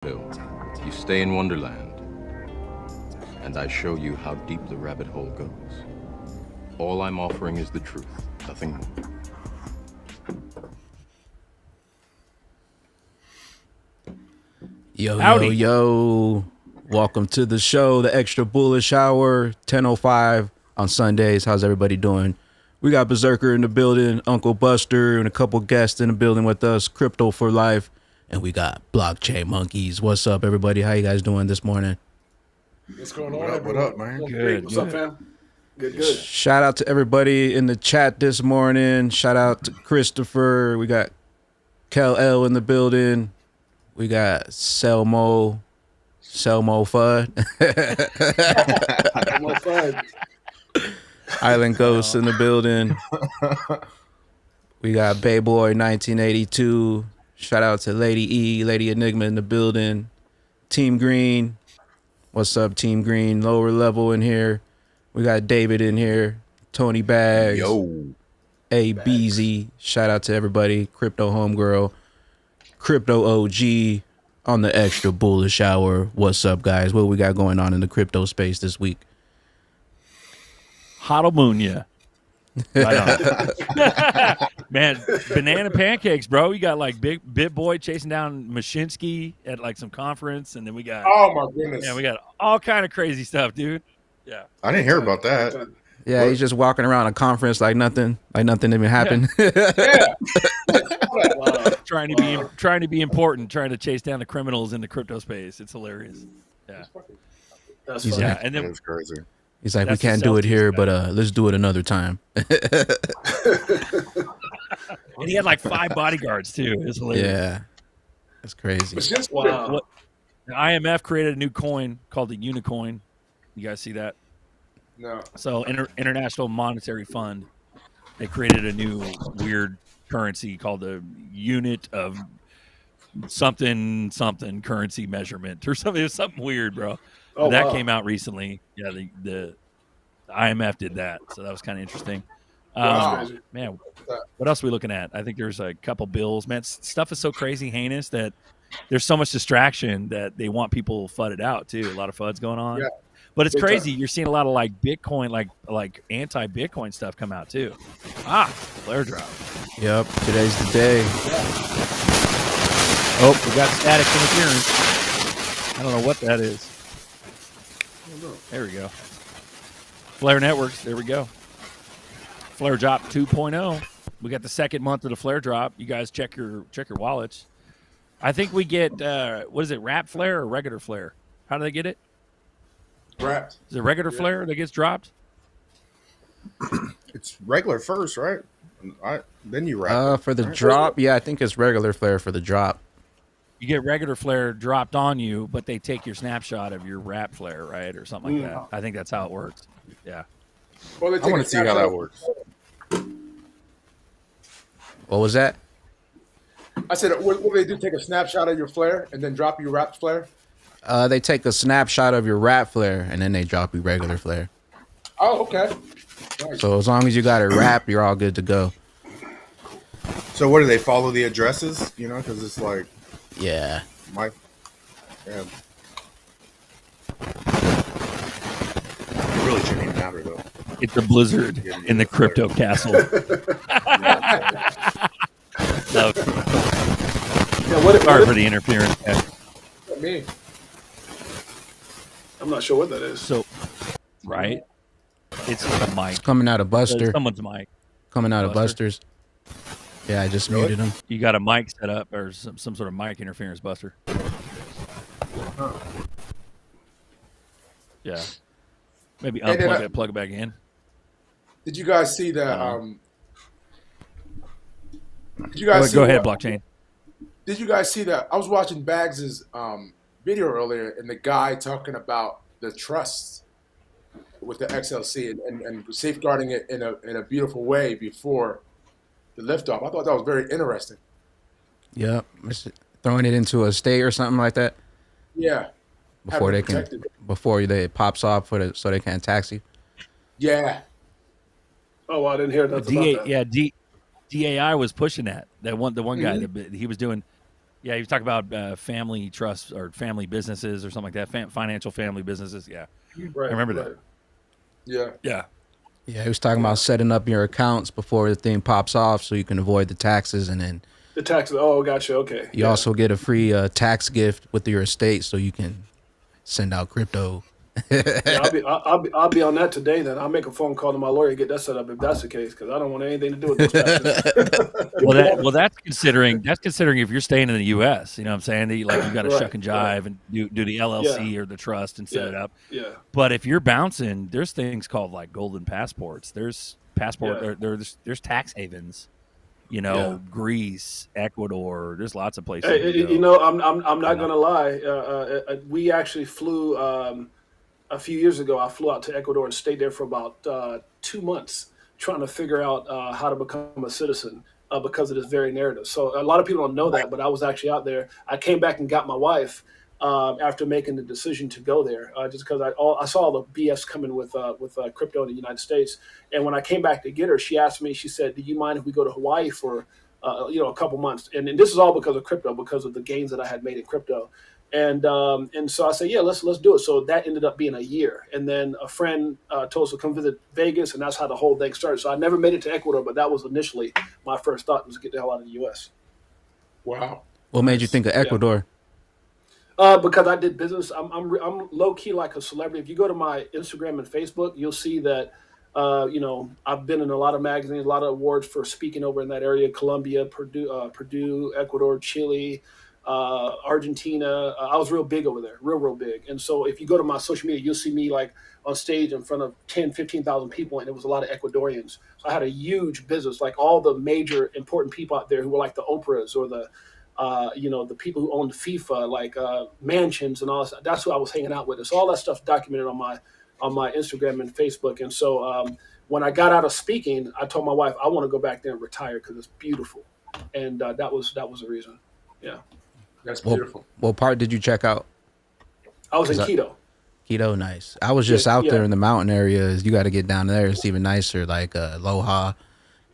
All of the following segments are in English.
Bill, you stay in Wonderland, and I show you how deep the rabbit hole goes. All I'm offering is the truth, nothing more. Yo, Howdy. yo. Welcome to the show, the Extra Bullish Hour, 10:05 on Sundays. How's everybody doing? We got Berserker in the building, Uncle Buster, and a couple guests in the building with us, Crypto for Life, and we got Blockchain Monkeys. What's up, everybody? How you guys doing this morning? What's going on? What up, man? Good. What's up, fam? Good. Shout out to everybody in the chat this morning. Shout out to Christopher. We got Kel L in the building. We got Selmo Fudd. More fun. Island Ghost in the building. We got Bayboy 1982. Shout out to Lady E, Lady Enigma in the building. Team Green. What's up, Team Green? Lower level in here. We got David in here. Tony Bags. Yo. ABZ. Shout out to everybody. Crypto Homegirl. Crypto OG on the Extra Bullish Hour. What's up, guys? What we got going on in the crypto space this week? Hodamunya. Right on. Man, banana pancakes, bro. You got like big Bit Boy chasing down Mashinsky at like some conference, and then we got Oh my goodness. we got all kind of crazy stuff, dude. Yeah. I didn't hear about that. Yeah, he's just walking around a conference like nothing even happened. Trying to be important, trying to chase down the criminals in the crypto space. It's hilarious. Yeah. That's He's funny. Yeah. And then That's crazy. He's like, we That's the can't do it Celtics here, guy. but let's do it another time. and he had like 5 bodyguards too. It's hilarious. Yeah, that's crazy. But since What the IMF created a new coin called the Unicoin. You guys see that? No. So International Monetary Fund, they created a new weird currency called the unit of something currency measurement or something. It was something weird, bro. Oh, that wow. came out recently. Yeah, the IMF did that, so that was kind of interesting. Wow. Man, what else are we looking at? I think there's a couple bills. Man, stuff is so crazy heinous that there's so much distraction that they want people fudded out too. A lot of FUDs going on. Yeah. But it's Big crazy. You're seeing a lot of like Bitcoin, like anti-Bitcoin stuff come out taiflare drop. Yep, today's the day. Oh, we got static interference. I don't know what that is. There we go. Flare Networks. There we go. Flare drop 2.0. We got the second month of the flare drop. You guys check your wallets. I think we get what is it? Wrap flare or regular flare? How do they get it? Wrapped. Is it regular flare that gets dropped? It's regular first, right? Then you wrap. For the drop, yeah, I think it's regular flare for the drop. You get regular flare dropped on you, but they take your snapshot of your wrap flare, right, or something like that. I think that's how it works. Yeah. Well, I want to see how that works. What was that? I said, what do they do? Take a snapshot of your flare and then drop your wrapped flare? They take a snapshot of your wrap flare and then they drop you regular flare. Oh, okay. Nice. So as long as you got it wrapped, you're all good to go. So what do they follow the addresses? You know, because it's like Yeah. my. Yeah. It really shouldn't even matter though. It's a blizzard in the crypto castle. No, Yeah, what sorry for the interference. it mean? I'm not sure what that is. So, right? It's a mic. Coming out of Buster. Someone's mic. Coming out of Buster. Buster's. Yeah, I just muted him. You got a mic set up or some sort of mic interference buster. Yeah. Maybe And then unplug it, plug it back in. Did you guys see the? Did you guys Go see ahead, what- blockchain. Did you guys see that? I was watching Bags' video earlier, and the guy talking about the trusts with the XLC and safeguarding it in a beautiful way before the liftoff. I thought that was very interesting. Yep. Throwing it into a state or something like that Yeah. before Having they can, protected. before it pops off so they can't tax you. Yeah. Oh, well, I didn't hear nothing about that. DAI was pushing that. The one guy that he was doing. Yeah, you talk about family trusts or family businesses or something like that. Financial family businesses. Yeah, Right. I remember that. Yeah. Yeah. Yeah, he was talking about setting up your accounts before the thing pops off so you can avoid the taxes, and then The taxes. Oh, gotcha. Okay. you also get a free tax gift with your estate so you can send out crypto. Yeah, I'll be on that today. Then I'll make a phone call to my lawyer and get that set up if that's the case, because I don't want anything to do with those taxes. Well, that's considering if you're staying in the U.S. You know what I'm saying? That you got to Right, shuck and jive and do the LLC or the trust and set it up. Yeah. But if you're bouncing, there's things called like golden passports. There's there's tax havens. You know, Greece, Ecuador. There's lots of places. Hey, to go. you know, I'm not gonna lie. We actually flew a few years ago. I flew out to Ecuador and stayed there for about 2 months, trying to figure out how to become a citizen because of this very narrative. So a lot of people don't know that, but I was actually out there. I came back and got my wife after making the decision to go there, just because I saw all the BS coming with crypto in the United States. And when I came back to get her, she asked me. She said, "Do you mind if we go to Hawaii for a couple months?" And this is all because of crypto, because of the gains that I had made in crypto. And so I said, "Yeah, let's do it." So that ended up being a year. And then a friend told us to come visit Vegas, and that's how the whole thing started. So I never made it to Ecuador, but that was initially my first thought, was to get the hell out of the U.S. Wow. What made you think of Ecuador? Because I did business. I'm low key like a celebrity. If you go to my Instagram and Facebook, you'll see that I've been in a lot of magazines, a lot of awards for speaking over in that area: Colombia, Purdue, Ecuador, Chile, Argentina. I was real big over there, real big. And so if you go to my social media, you'll see me like on stage in front of 10, 15,000 people, and it was a lot of Ecuadorians. So I had a huge business, like all the major important people out there who were like the Oprahs or the the people who owned FIFA, like mansions and all that. That's who I was hanging out with. So all that stuff's documented on my Instagram and Facebook. And so when I got out of speaking, I told my wife I want to go back there and retire because it's beautiful. And that was the reason. Yeah. That's beautiful. What part did you check out? I was in Quito. Quito, nice. I was just out there in the mountain areas. You got to get down there. It's even nicer, like Loja.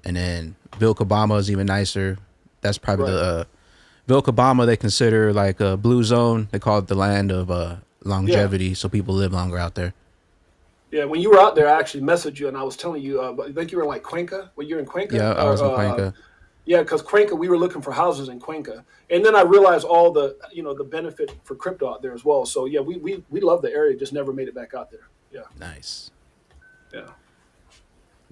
And then Vilcabamba is even nicer. That's probably the Vilcabamba they consider like a blue zone. They call it the land of longevity, so people live longer out there. Yeah, when you were out there, I actually messaged you and I was telling you, I think you were in like Cuenca. Were you in Cuenca? Yeah, I was in Cuenca. Yeah, because Cuenca, we were looking for houses in Cuenca. And then I realized all the, the benefit for crypto out there as well. So yeah, we love the area, just never made it back out there. Yeah. Nice. Yeah.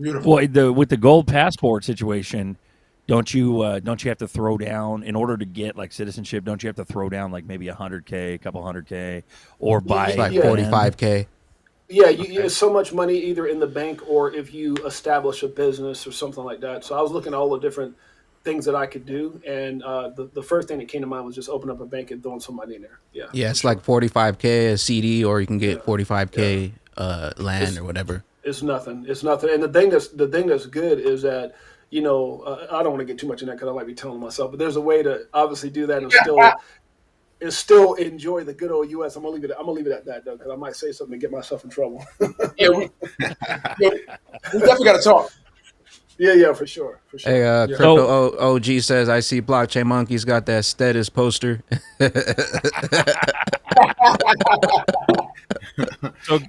Beautiful. Well, with the gold passport situation, don't you have to throw down in order to get like citizenship? Don't you have to throw down like maybe $100K, a couple $100K, or buy It's like 45K? Yeah, it's so much money either in the bank or if you establish a business or something like that. So I was looking at all the different things that I could do, and the first thing that came to mind was just open up a bank and throwing some money in there. Yeah. Yeah, it's like 45K a CD, or you can get 45K land or whatever. It's nothing. It's nothing. And the thing that's good is that, I don't want to get too much in that because I might be telling myself, but there's a way to obviously do that and still enjoy the good old U.S. I'm gonna leave it at that though, because I might say something and get myself in trouble. Yeah, we definitely got to talk. Yeah, for sure. Hey, Crypto OG says, I see Blockchain Monkeys got that status poster.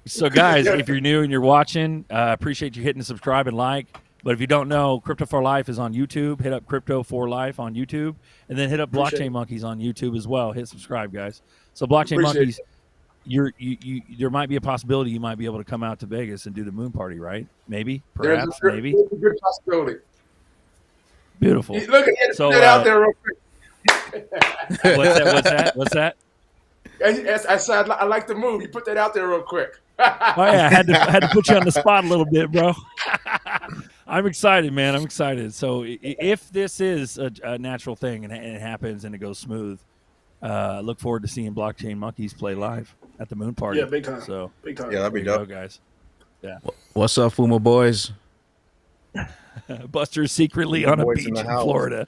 So guys, if you're new and you're watching, appreciate you hitting subscribe and like. But if you don't know, Crypto for Life is on YouTube. Hit up Crypto for Life on YouTube, and then hit up Blockchain Monkeys on YouTube as well. Hit subscribe, guys. So Blockchain Monkeys, there might be a possibility you might be able to come out to Vegas and do the moon party, right? Maybe, perhaps, maybe. There's a good possibility. Beautiful. Look at it. So, Put it out there real quick. What's that? I said I like the move. You put that out there real quick. Oh yeah, I had to put you on the spot a little bit, bro. I'm excited, man. I'm excited. So if this is a natural thing and it happens and it goes smooth, look forward to seeing Blockchain Monkeys play live at the moon party. Yeah, big time. So big time. Yeah, that'd be there you dope, go, guys. Yeah. What's up, Fuma boys? Buster's secretly on a beach in Florida.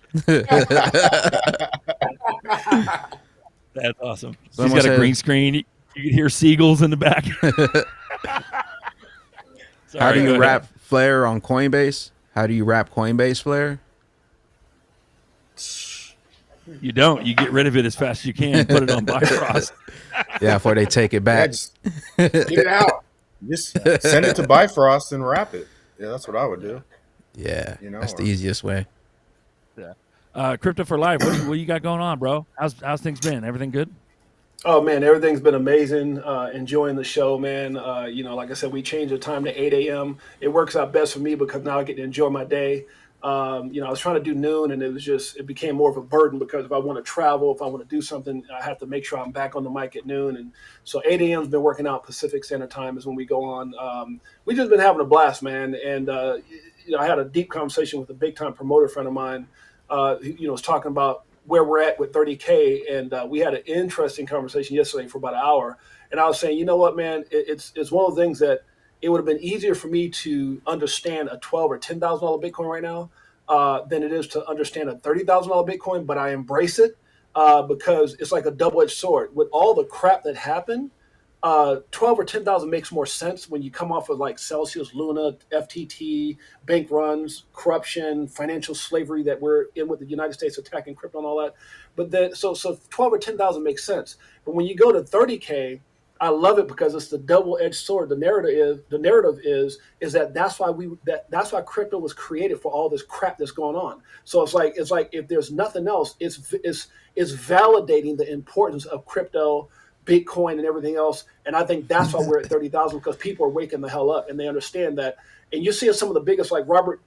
That's awesome. He's got a green screen. You can hear seagulls in the back. Sorry, how do you wrap Flare on Coinbase? How do you wrap Coinbase Flare? You don't. You get rid of it as fast as you can. Put it on Bifrost. Yeah, before they take it back. Get it out. Just send it to Bifrost and wrap it. Yeah, that's what I would do. Yeah, You know, that's the or- easiest way. Crypto for life. What you got going on, bro? How's things been? Everything good? Oh man, everything's been amazing. Enjoying the show, man. Like I said, we changed the time to 8 a.m. It works out best for me because now I get to enjoy my day. I was trying to do noon, and it became more of a burden because if I want to travel, if I want to do something, I have to make sure I'm back on the mic at noon. And so 8 a.m. has been working out. Pacific Standard Time is when we go on. We just been having a blast, man. And I had a deep conversation with a big time promoter friend of mine. Who was talking about where we're at with 30K, and we had an interesting conversation yesterday for about an hour. And I was saying, you know what, man, it's one of the things that it would have been easier for me to understand a $12,000 or $10,000 Bitcoin right now than it is to understand a $30,000 Bitcoin. But I embrace it because it's like a double-edged sword. With all the crap that happened, 12 or 10,000 makes more sense when you come off of like Celsius, Luna, FTT, bank runs, corruption, financial slavery that we're in with the United States attacking crypto and all that. But then, so 12 or 10,000 makes sense. But when you go to 30K, I love it because it's the double-edged sword. The narrative is that that's why crypto was created, for all this crap that's going on. So it's like if there's nothing else, it's validating the importance of crypto, Bitcoin, and everything else. And I think that's why we're at 30,000, because people are waking the hell up and they understand that. And you see some of the biggest, like Robert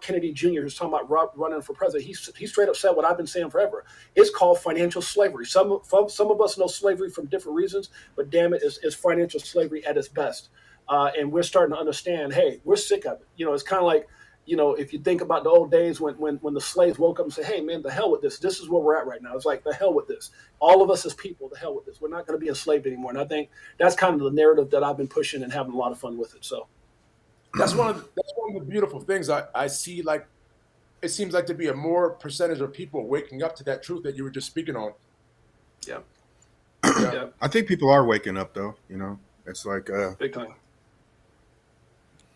Kennedy Jr., who's talking about running for president. He straight up said what I've been saying forever. It's called financial slavery. Some of us know slavery from different reasons, but damn it, it's financial slavery at its best. And we're starting to understand, hey, we're sick of it. It's kind of like, if you think about the old days when the slaves woke up and said, hey, man, the hell with this. This is where we're at right now. It's like, the hell with this. All of us as people, the hell with this. We're not going to be enslaved anymore. And I think that's kind of the narrative that I've been pushing and having a lot of fun with it. So That's one of the beautiful things I see. Like, it seems like to be a more percentage of people waking up to that truth that you were just speaking on. yeah. I think people are waking up, though. It's like Big time.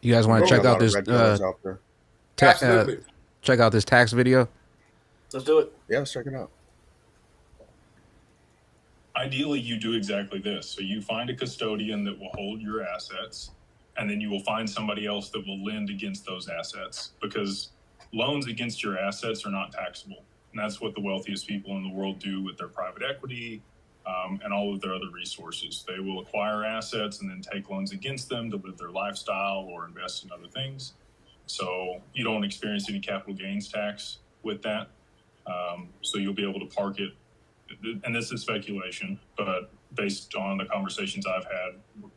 You guys want to check out this out there. Absolutely. check out this tax video? Let's do it. Yeah, let's check it out. Ideally, you do exactly this. So you find a custodian that will hold your assets, and then you will find somebody else that will lend against those assets, because loans against your assets are not taxable. And that's what the wealthiest people in the world do with their private equity and all of their other resources. They will acquire assets and then take loans against them to live their lifestyle or invest in other things. So you don't experience any capital gains tax with that. So you'll be able to park it. And this is speculation, but based on the conversations I've had,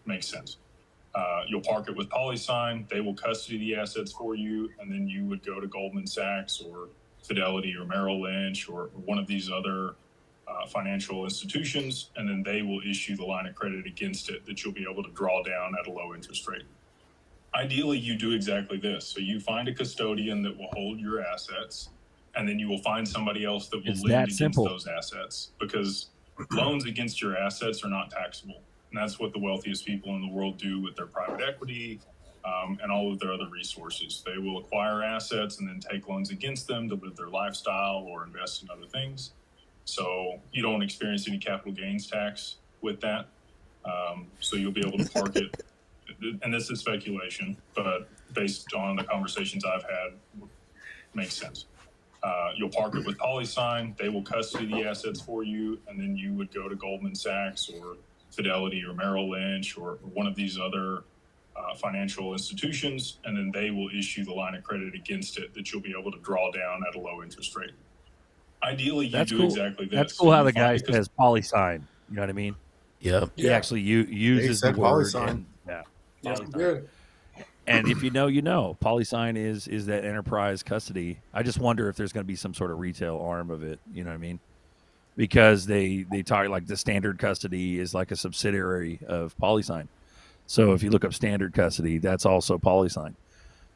makes sense. You'll park it with PolySign. They will custody the assets for you, and then you would go to Goldman Sachs or Fidelity or Merrill Lynch or one of these other financial institutions, and then they will issue the line of credit against it that you'll be able to draw down at a low interest rate. Ideally, you do exactly this. So you find a custodian that will hold your assets, and then you will find somebody else that will lend against those assets, because loans against your assets are not taxable. And that's what the wealthiest people in the world do with their private equity and all of their other resources. They will acquire assets and then take loans against them to live their lifestyle or invest in other things. So you don't experience any capital gains tax with that. So you'll be able to park it. And this is speculation, but based on the conversations I've had, makes sense. You'll park it with PolySign. They will custody the assets for you, and then you would go to Goldman Sachs or Fidelity or Merrill Lynch or one of these other financial institutions, and then they will issue the line of credit against it that you'll be able to draw down at a low interest rate. Ideally, you do exactly this. That's cool how the guy says PolySign. You know what I mean? Yep. He actually uses the said word. PolySign. And, yeah. PolySign. Good. And if you know, you know. PolySign is that enterprise custody. I just wonder if there's going to be some sort of retail arm of it. You know what I mean? Because they talk like the standard custody is like a subsidiary of PolySign. So if you look up standard custody, that's also PolySign.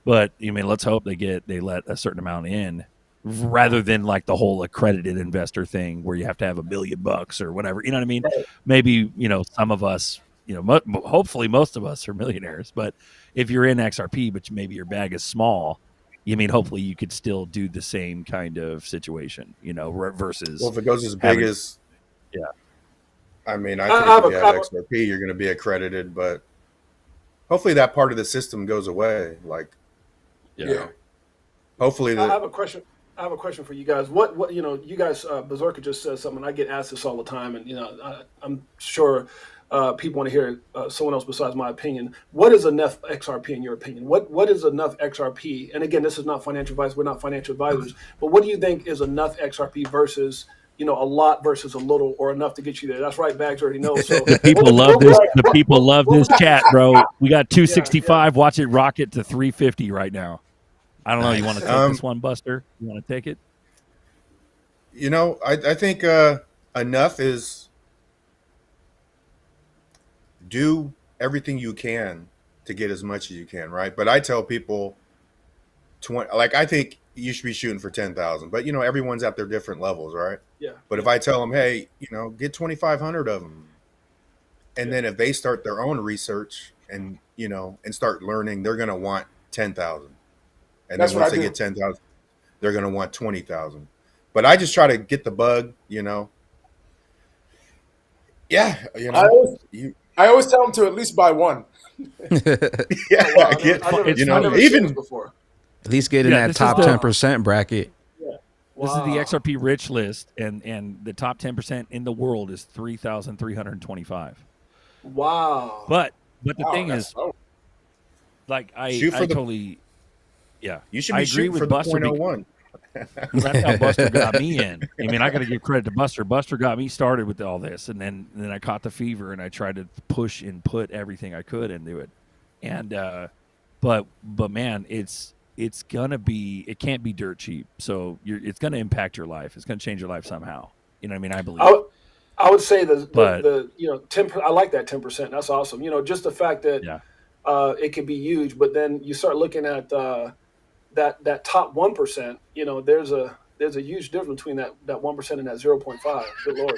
But I mean, let's hope they let a certain amount in, rather than like the whole accredited investor thing where you have to have $1 million or whatever. You know what I mean? Right. Maybe some of us, hopefully most of us are millionaires. But if you're in XRP, but maybe your bag is small, You mean hopefully you could still do the same kind of situation, versus. Well, if it goes as big having- as, Yeah. I mean, I I think have if you a- have XRP, you're going to be accredited, but hopefully that part of the system goes away. Like, Yeah. hopefully I have a question. I have a question for you guys. What you guys, Berserker just said something. I get asked this all the time, and I'm sure people want to hear someone else besides my opinion. What is enough XRP in your opinion? What is enough XRP? And again, this is not financial advice. We're not financial advisors. But what do you think is enough XRP versus a lot versus a little, or enough to get you there? That's right. Bags already knows. So People love this. The people love this chat, bro. We got 265. Watch it rocket to 350 right now. I don't know. You want to take this one, Buster? You want to take it? I think enough is do everything you can to get as much as you can, right? But I tell people, I think you should be shooting for 10,000, but everyone's at their different levels, right? Yeah. But if I tell them, hey, get 2,500 of them, and then if they start their own research and and start learning, they're gonna want 10,000, and That's then what once I they do. get 10,000, they're gonna want 20,000. But I just try to get the bug, Yeah, I always tell them to at least buy one. yeah, Wow, I get, never, it's I've funny. never seen even this before. At least get in Yeah, that this is top the- 10% bracket. This is the Wow. XRP rich list, and the top 10% in the world is 3,325. Wow. But the Wow, thing that's is, low. like I Shoot for the- totally, yeah. you should I be agree shooting with for the Buster. 0.01. That's how Buster got me in. I mean, I got to give credit to Buster. Buster got me started with all this, and then I caught the fever, and I tried to push and put everything I could into it. And but man, it's gonna be, it can't be dirt cheap. So it's gonna impact your life. It's gonna change your life somehow. You know what I mean? I believe. I would say the But- 10. I like that 10%. That's awesome. Just the fact that Yeah. it can be huge, but then you start looking at that top 1%. There's a huge difference between that 1% and that 0.5. Good lord.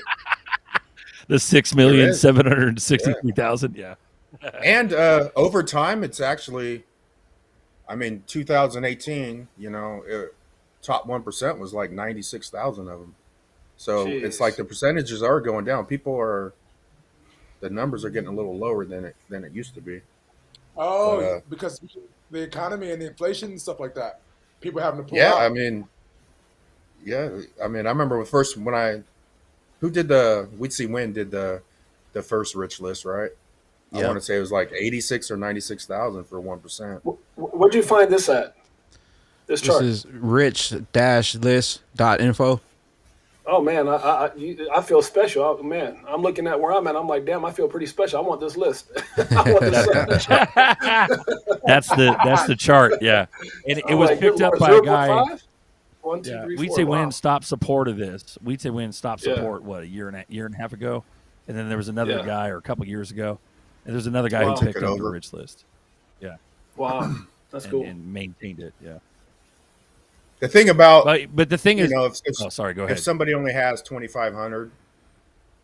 The 6,763,000. Yeah. And over time, it's actually, 2018, top 1% was like 96,000 of them. So it's Jeez. like the percentages are going down. The numbers are getting a little lower than it used to be. Oh, because the economy and the inflation and stuff like that. People having to pull Yeah, out. I remember We'd See Win did the first rich list, right? I Yeah. want to say it was like 86 or 96,000 for 1%. Where'd you find this at? This This chart. is rich-list.info. Oh man, I feel special. Man, I'm looking at where I'm at. I'm like, damn, I feel pretty special. I want this list. I want this list. That's the chart. Yeah. And it was Like, picked good up lord, by a guy. 0.5? 1, 2, Yeah, 3, We'd 4. Say Wow. Win stopped support of this. We'd Say Win stopped Yeah. support a year and a half ago, and then there was another Yeah. guy, or a couple years ago, and there's another guy Wow. who picked Took it up the over. rich list. Yeah, Wow, that's cool. and maintained it. Yeah, The thing about, but the thing is, if oh, sorry, go ahead. if somebody only has 2,500,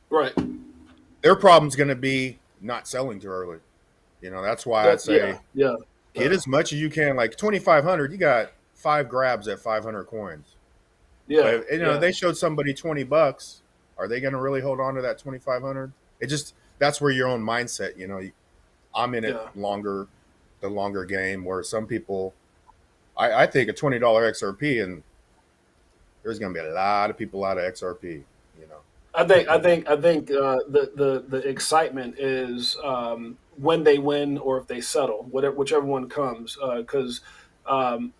Right. their problem's going to be not selling too early. That's why I'd say yeah. get as much as you can. Like 2,500, you got 5 grabs at 500 coins. Yeah. But yeah. they showed somebody $20. Are they going to really hold on to that 2,500? That's where your own mindset. I'm in it Yeah. the longer game. Where some people, I think a $20 XRP, and there's going to be a lot of people out of XRP. I think the excitement is when they win or if they settle, whichever one comes, because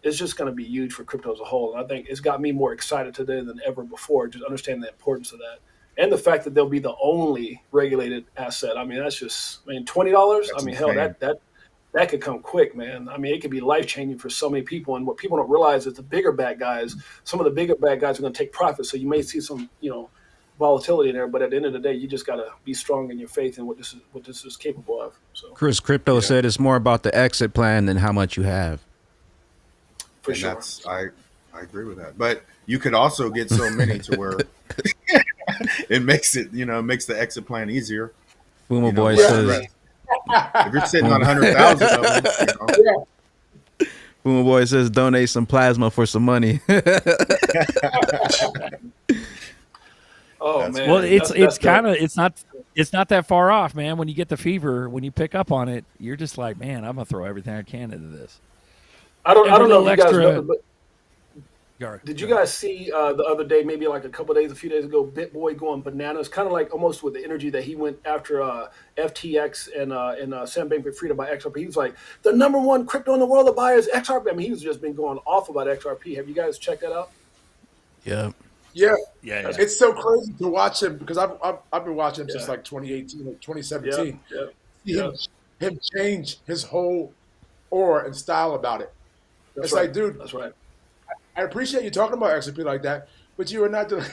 it's just going to be huge for crypto as a whole. And I think it's got me more excited today than ever before. Just understanding the importance of that, and the fact that they'll be the only regulated asset. That's just, $20. That's Hell, insane. that could come quick, man. It could be life changing for so many people. And what people don't realize is the bigger bad guys. Some of the bigger bad guys are going to take profits. So you may see some, volatility in there, but at the end of the day, you just got to be strong in your faith in what this is capable of. So Chris Crypto said it's more about the exit plan than how much you have. for And sure. I agree with that. But you could also get so many to where it makes the exit plan easier. Boomer Boy right, says, right. If you're sitting on 100,000 of them, Puma Boy says donate some plasma for some money. Oh That's man. Well, it's That's kind of it's not that far off, man. When you get the fever, when you pick up on it, you're just like, man, I'm gonna throw everything I can into this. I don't know if you guys extra- know, but did you guys see the other day, maybe like a few days ago, BitBoy going bananas, kind of like almost with the energy that he went after FTX and Sam Bankman-Fried by XRP. He was like, the number one crypto in the world to buy is XRP. I mean, he's just been going off about XRP. Have you guys checked that out? Yeah. Yeah, Yeah. it's so crazy to watch him because I've been watching him since like 2018 or 2017. Yeah. See him change his whole aura and style about it. It's like, dude, That's right. I appreciate you talking about XRP like that, but you are not doing.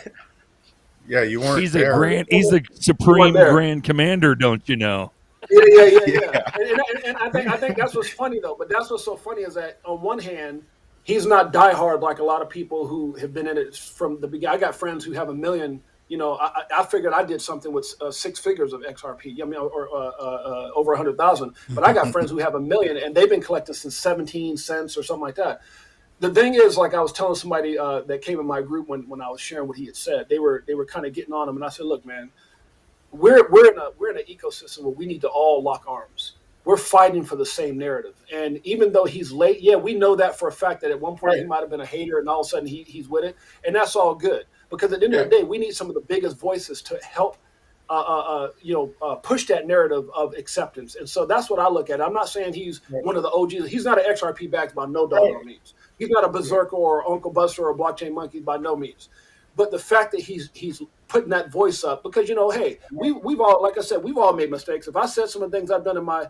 Yeah, you weren't. He's there. he's the supreme there. grand commander, don't you know? Yeah. And I think that's what's funny though. But that's what's so funny is that on one hand, he's not diehard like a lot of people who have been in it from the beginning. I got friends who have 1 million. You know, I figured I did something with 6 figures of XRP. I mean, or over 100,000. But I got friends who have 1 million, and they've been collecting since 17 cents or something like that. The thing is, like I was telling somebody that came in my group when I was sharing what he had said, they were kind of getting on him, and I said, look, man, we're in an ecosystem where we need to all lock arms. We're fighting for the same narrative. And even though he's late, yeah, we know that for a fact that at one point he might have been a hater and all of a sudden he's with it. And that's all good. Because at the end of the day, we need some of the biggest voices to help push that narrative of acceptance. And so that's what I look at. I'm not saying he's one of the OGs. He's not an XRP Bags by no doggone means. He's not a berserker or Uncle Buster or Blockchain Monkey by no means. But the fact that he's putting that voice up, because, hey, we've all, like I said, we've all made mistakes. If I said some of the things I've done in my,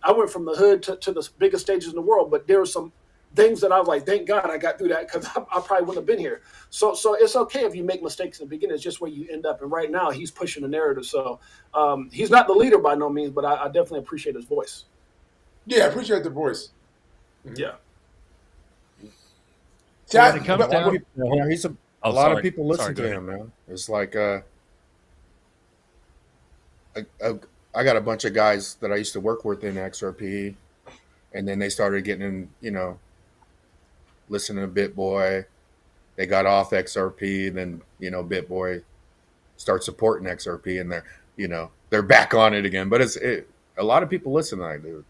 I went from the hood to the biggest stages in the world, but there were some things that I was like, thank God I got through that because I probably wouldn't have been here. So it's okay if you make mistakes in the beginning. It's just where you end up. And right now he's pushing the narrative. So he's not the leader by no means, but I definitely appreciate his voice. Yeah, I appreciate the voice. Yeah. When it comes down, He's a lot of people listen to him, man. It's like I got a bunch of guys that I used to work with in XRP, and then they started getting in, listening to BitBoy. They got off XRP, then BitBoy starts supporting XRP, and they're back on it again. But a lot of people listen to that dude.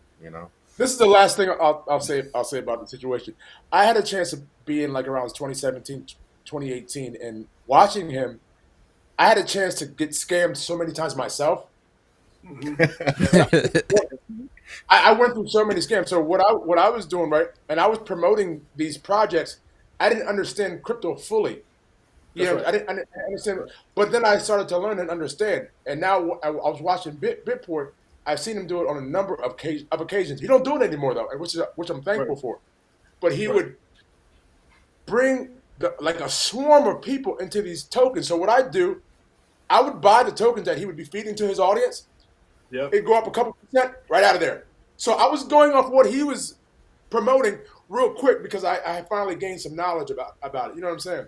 This is the last thing I'll say about the situation. I had a chance to be in like around 2017, 2018, and watching him, I had a chance to get scammed so many times myself. I went through so many scams. So what I was doing, right, and I was promoting these projects, I didn't understand crypto fully. I didn't understand. But then I started to learn and understand. And now I was watching Bitport. I've seen him do it on a number of occasions. He don't do it anymore though, which I'm thankful for. But he would bring like a swarm of people into these tokens. So what I'd do, I would buy the tokens that he would be feeding to his audience. Yeah, it'd go up a couple % right out of there. So I was going off what he was promoting real quick because I finally gained some knowledge about it. You know what I'm saying?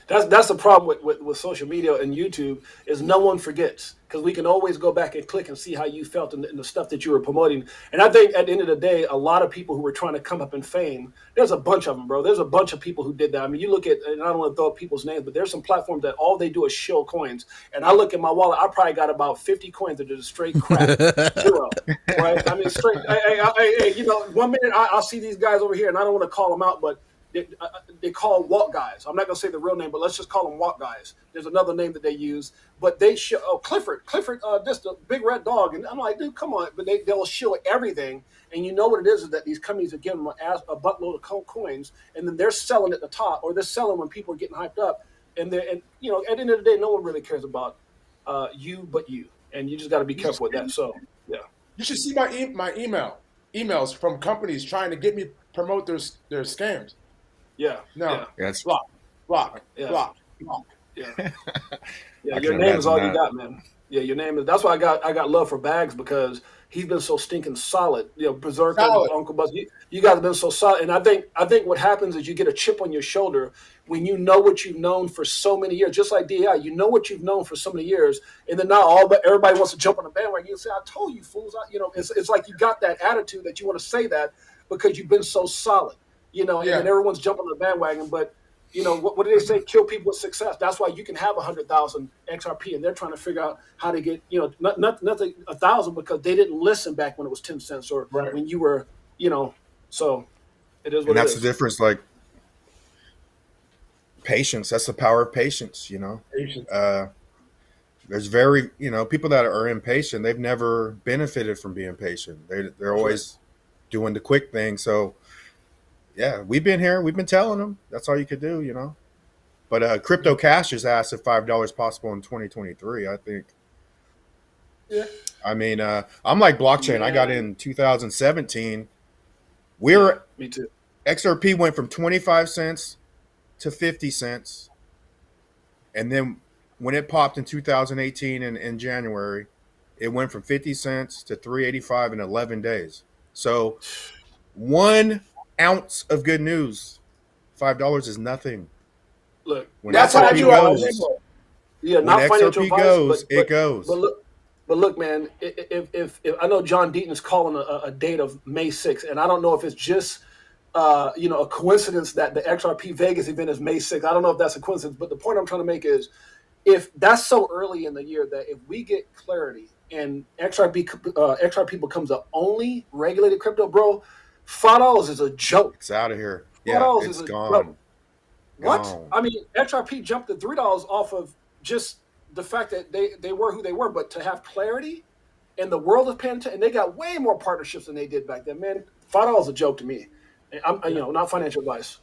That's the problem with social media and YouTube is no one forgets because we can always go back and click and see how you felt in the stuff that you were promoting. And I think at the end of the day, a lot of people who were trying to come up in fame, there's a bunch of them, bro. There's a bunch of people who did that. I mean, you look at, and I don't want to throw up people's names, but there's some platforms that all they do is shill coins. And I look at my wallet, I probably got about 50 coins that are just straight crap. Zero. Right? I mean, straight. One minute I'll see these guys over here, and I don't want to call them out, but they call walk guys. I'm not going to say the real name, but let's just call them walk guys. There's another name that they use, but they show Clifford, just a big red dog. And I'm like, dude, come on. But they'll show everything. And you know what it is that these companies are giving them a buttload of coins, and then they're selling at the top, or they're selling when people are getting hyped up. And at the end of the day, no one really cares about you but you. And you just got to be careful with that. So, yeah. You should see my emails from companies trying to get me promote their scams. Yeah. No. Yeah. Block. Yeah. Yeah. Your name is all you got, man. Yeah, your name is. That's why I got love for Bags because he's been so stinking solid. Berserker, Uncle Buzz. You guys have been so solid, and I think what happens is you get a chip on your shoulder when you know what you've known for so many years. Just like DI, you know what you've known for so many years, and then now everybody wants to jump on the bandwagon. You say, "I told you, fools!" It's like you got that attitude that you want to say that. because you've been so solid, you know, and Yeah. then everyone's jumping on the bandwagon. But, you know, what do they say? Kill people with success. That's why you can have 100,000 XRP, and they're trying to figure out how to get, you know, nothing 1,000 because they didn't listen back when it was 10 cents or when you were, you know, so it is what And it that's is. the difference. Like patience. That's the power of patience. You know, Patience. there's very, you know, people that are impatient. They've never benefited from being patient. They're always doing the quick thing. So yeah, we've been here. We've been telling them that's all you could do. You know. But Crypto Cash has asked if $5 possible in 2023. I think. Yeah. I mean, I'm like blockchain. I got in 2017. We're Me too. XRP went from 25 cents to 50 cents, and then when it popped in 2018 in January, it went from 50 cents to 385 in 11 days. So 1 ounce of good news, $5 is nothing. Look, When That's how I XRP do it. goes, yeah, when not financial XRP advice, goes, but it goes. But look, man, if I know John Deaton is calling a date of May 6th, and I don't know if it's just you know, a coincidence that the XRP Vegas event is May 6th. I don't know if that's a coincidence, but the point I'm trying to make is, if that's so early in the year, that if we get clarity and XRP becomes the only regulated crypto, bro, $5 is a joke. It's out of here. $5 Yeah, is it's a gone. joke. What? Gone. I mean, XRP jumped to $3 off of just the fact that they were who they were, but to have clarity and the world is paying attention, and they got way more partnerships than they did back then, man. $5 is a joke to me. I'm, you know, not financial advice.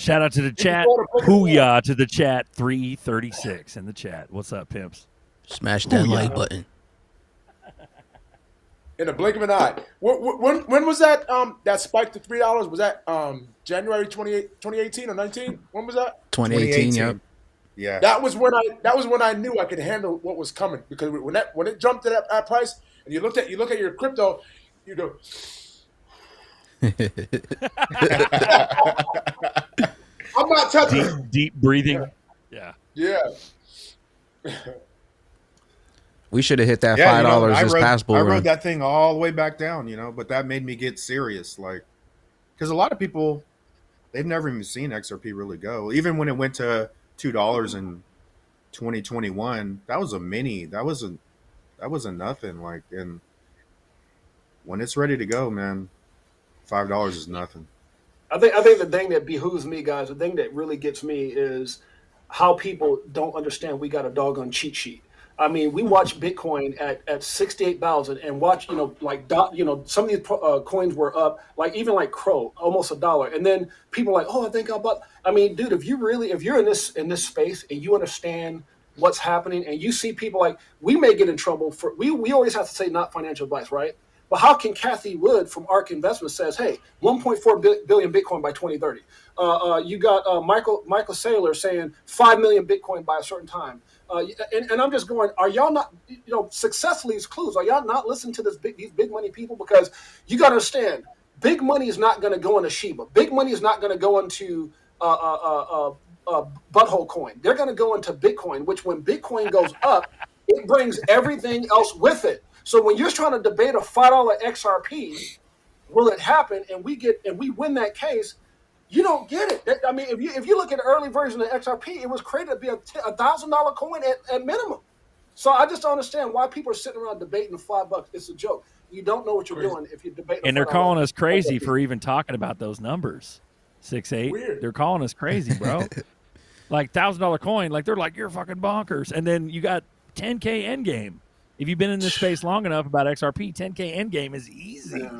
Shout out to the chat. Hooyah to the chat. 336 in the chat. What's up, pimps? Smash that like button. In a blink of an eye. When was that that spike to $3? Was that January 2018 or 19? When was that? 2018, yep. Yeah. That was when I knew I could handle what was coming, because when it jumped to that price and you look at your crypto, you go. I'm not touching. Deep breathing. Yeah. We should have hit that Yeah, $5 this past bull I run. rode that thing all the way back down, you know, but that made me get serious. Like, because a lot of people, they've never even seen XRP really go. Even when it went to $2 in 2021, that was a mini. That was a nothing. Like, and when it's ready to go, man, $5 is nothing. I think the thing that behooves me, guys, the thing that really gets me is how people don't understand we got a doggone cheat sheet. I mean, we watch Bitcoin at 68,000 and watch, you know, like, you know, some of these coins were up, like even like Crow, almost $1. And then people are like, oh, I think I'll buy. I mean, dude, if you're in this space and you understand what's happening, and you see people like, we may get in trouble for, we always have to say not financial advice, right? But how can Kathy Wood from ARK Investment says, hey, 1.4 billion Bitcoin by 2030? You got Michael Saylor saying 5 million Bitcoin by a certain time. And I'm just going, are y'all not, you know, successfully is clues. Are y'all not listening to these big money people? Because you got to understand, big money is not going to go into Shiba. Big money is not going to go into Butthole Coin. They're going to go into Bitcoin, which when Bitcoin goes up, it brings everything else with it. So when you're trying to debate a $5 XRP, will it happen? And we win that case. You don't get it. I mean, if you look at the early version of XRP, it was created to be a $1,000 coin at minimum. So I just don't understand why people are sitting around debating $5. It's a joke. You don't know what you're doing if you're debating. And they're calling us crazy for even talking about those numbers. 6-8. Weird. They're calling us crazy, bro. Like $1,000 coin. Like they're like, you're fucking bonkers. And then you got 10K endgame. If you've been in this space long enough about XRP, 10K endgame is easy.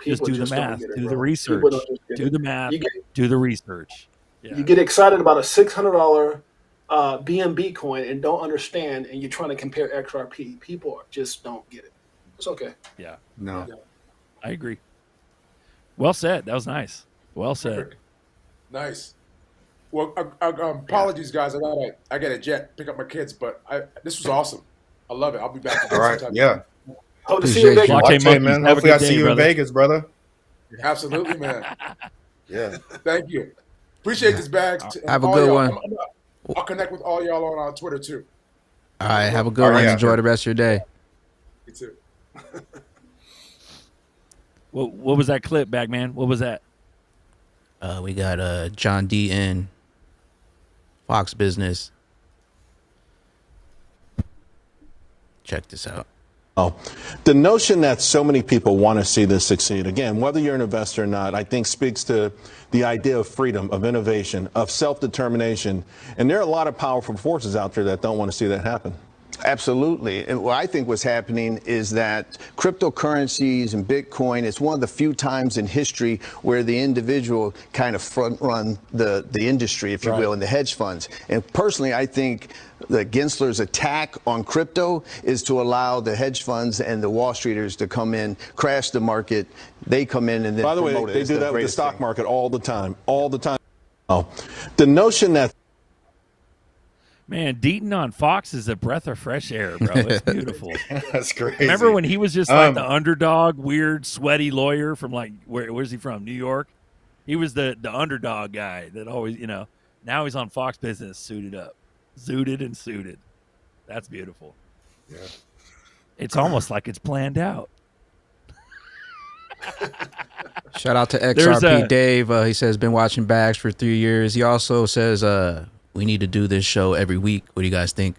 Just do the math, do the research, do the math, do the research. Yeah. You get excited about a $600 BNB coin and don't understand, and you're trying to compare XRP. People just don't get it. It's okay. Yeah. No. Yeah. I agree. Well said. That was nice. Well said. Perfect. Nice. Well, apologies, guys. I got a jet, pick up my kids, but this was awesome. I love it. I'll be back. All right. Yeah. Hope to see you in Vegas. Blockchain, man. Hopefully I see you in Vegas, brother. Absolutely, man. Yeah. Thank you. Appreciate this, Bags. Have a good one. I'll connect with all y'all on Twitter, too. All right. Have a good one. Yeah. Enjoy the rest of your day. You too. What was that clip, Bagman? What was that? We got John D in Fox Business. Check this out. The notion that so many people want to see this succeed, again, whether you're an investor or not, I think speaks to the idea of freedom, of innovation, of self-determination. And there are a lot of powerful forces out there that don't want to see that happen. Absolutely. And what I think what's happening is that cryptocurrencies and Bitcoin is one of the few times in history where the individual kind of front run the industry, if you will, and the hedge funds. And personally, I think the Gensler's attack on crypto is to allow the hedge funds and the Wall Streeters to come in, crash the market. They come in and then By the way, promote it. they It's do that with the greatest stock thing. market all the time, all the time. The notion that Man, Deaton on Fox is a breath of fresh air, bro. It's beautiful. That's crazy. Remember when he was just like the underdog, weird, sweaty lawyer from like where's he from? New York. He was the underdog guy that always, Now he's on Fox Business, suited up, zooted and suited. That's beautiful. Yeah. It's almost like it's planned out. Shout out to There's XRP Dave. He says been watching Bags for 3 years. He also says we need to do this show every week. What do you guys think?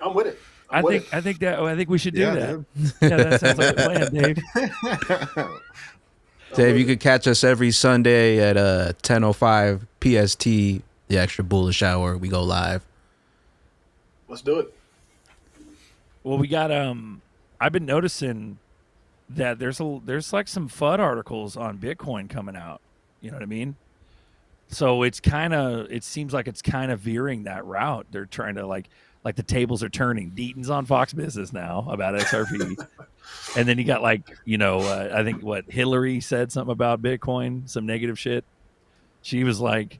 I'm with it. I think we should do Yeah, that. dude. Yeah, that sounds like a plan, Dave. Dave, you could catch us every Sunday at 10:05 PST, the Extra Bullish Hour. We go live. Let's do it. Well, we got I've been noticing that there's like some FUD articles on Bitcoin coming out. You know what I mean? So it seems like it's kind of veering that route. They're trying to like the tables are turning. Deaton's on Fox Business now about XRP. And then you got I think Hillary said something about Bitcoin, some negative shit. She was like,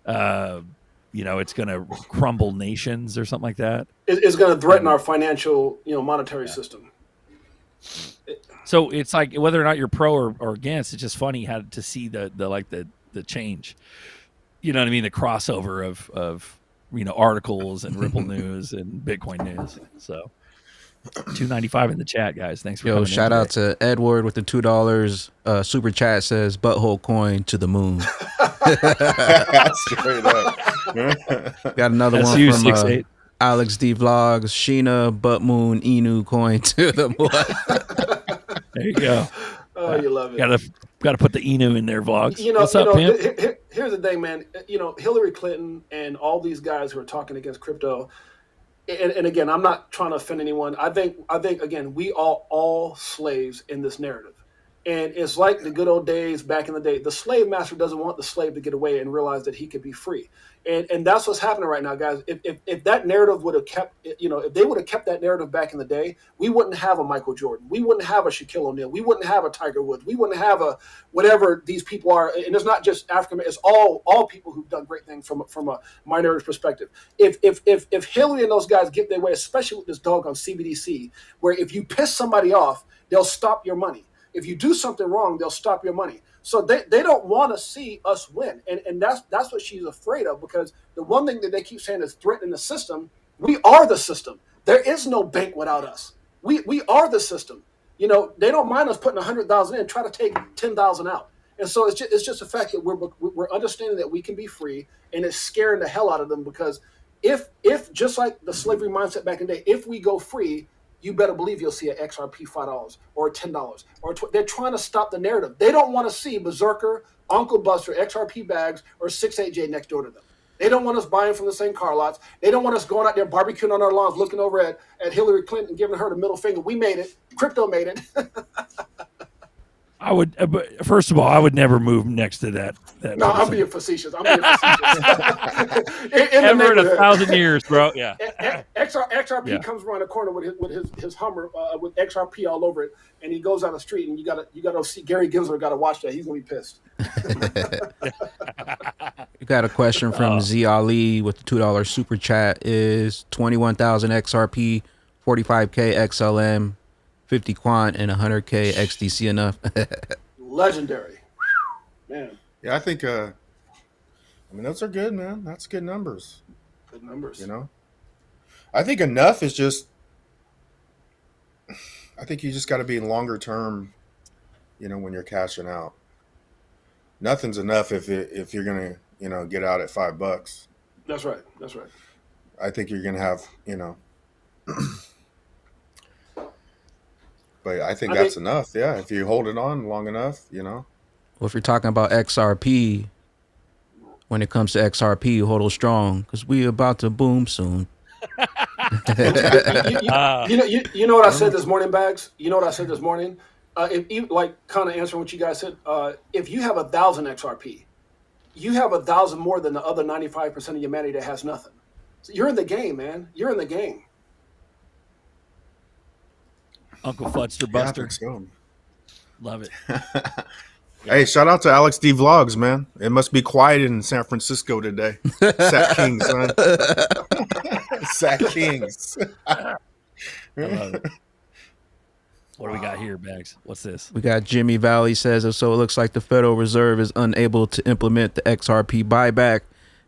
it's going to crumble nations or something like that. It's going to threaten our financial, monetary system. So it's like whether or not you're pro or against, it's just funny how to see the change. You know what I mean? The crossover of articles and Ripple news and Bitcoin news. So $2.95 in the chat, guys. Thanks for coming. Shout out to Edward with the $2 super chat. Says butthole coin to the moon. Straight up. Got another That's one you, from 6'8". Alex D Vlogs. Sheena butt moon Inu coin to the moon. There you go. Oh, you love it. Got to put the Inu in there, Vlogs. What's up, pimp? Here's the thing, man. Hillary Clinton and all these guys who are talking against crypto. And again, I'm not trying to offend anyone. I think again, we are all slaves in this narrative. And it's like the good old days back in the day. The slave master doesn't want the slave to get away and realize that he could be free. And that's what's happening right now, guys. If that narrative would have kept, if they would have kept that narrative back in the day, we wouldn't have a Michael Jordan. We wouldn't have a Shaquille O'Neal. We wouldn't have a Tiger Woods. We wouldn't have a whatever these people are. And it's not just African. It's all people who've done great things from a minority perspective. If Hillary and those guys get their way, especially with this dog on CBDC, where if you piss somebody off, they'll stop your money. If you do something wrong, they'll stop your money. So they don't want to see us win. And that's what she's afraid of, because the one thing that they keep saying is threatening the system. We are the system. There is no bank without us. We are the system. They don't mind us putting 100,000 in, try to take 10,000 out. And so it's just the fact that we're understanding that we can be free, and it's scaring the hell out of them, because if just like the slavery mindset back in the day, if we go free, you better believe you'll see an XRP $5 or $10 or they're trying to stop the narrative. They don't want to see Berserker, Uncle Buster, XRP Bags, or 68J next door to them. They don't want us buying from the same car lots. They don't want us going out there barbecuing on our lawns, looking over at Hillary Clinton, giving her the middle finger. We made it. Crypto made it. I would, but first of all, I would never move next to that. No, I'm being facetious. In Ever in 1,000 years, bro. Yeah. XRP comes around the corner with his Hummer with XRP all over it, and he goes down the street, and you gotta see Gary Gensler. Got to watch that. He's gonna be pissed. You got a question from Z Ali with the $2 super chat. Is 21,000 XRP, 45K XLM, 50 quant, and 100K XDC enough? Legendary, man. Yeah, I think. Those are good, man. That's good numbers. Good numbers. I think enough is just. I think you just got to be longer term when you're cashing out. Nothing's enough if you're gonna, get out at $5. That's right. That's right. I think you're gonna have, but I think that's enough. Yeah, if you hold it on long enough, Well, if you're talking about XRP, when it comes to XRP, HODL strong because we about to boom soon. You know what I said this morning, Bags? You know what I said this morning? If you, like, kind of answering what you guys said, if you have 1,000 XRP, you have 1,000 more than the other 95% of humanity that has nothing. So you're in the game, man. You're in the game. Uncle Fudster Buster. Yeah, so. Love it. Hey, shout out to Alex D Vlogs, man. It must be quiet in San Francisco today. Sack Kings, son. Sack Kings. I love it. What do we got here, Bags? What's this? We got Jimmy Valley says, so it looks like the Federal Reserve is unable to implement the XRP buyback.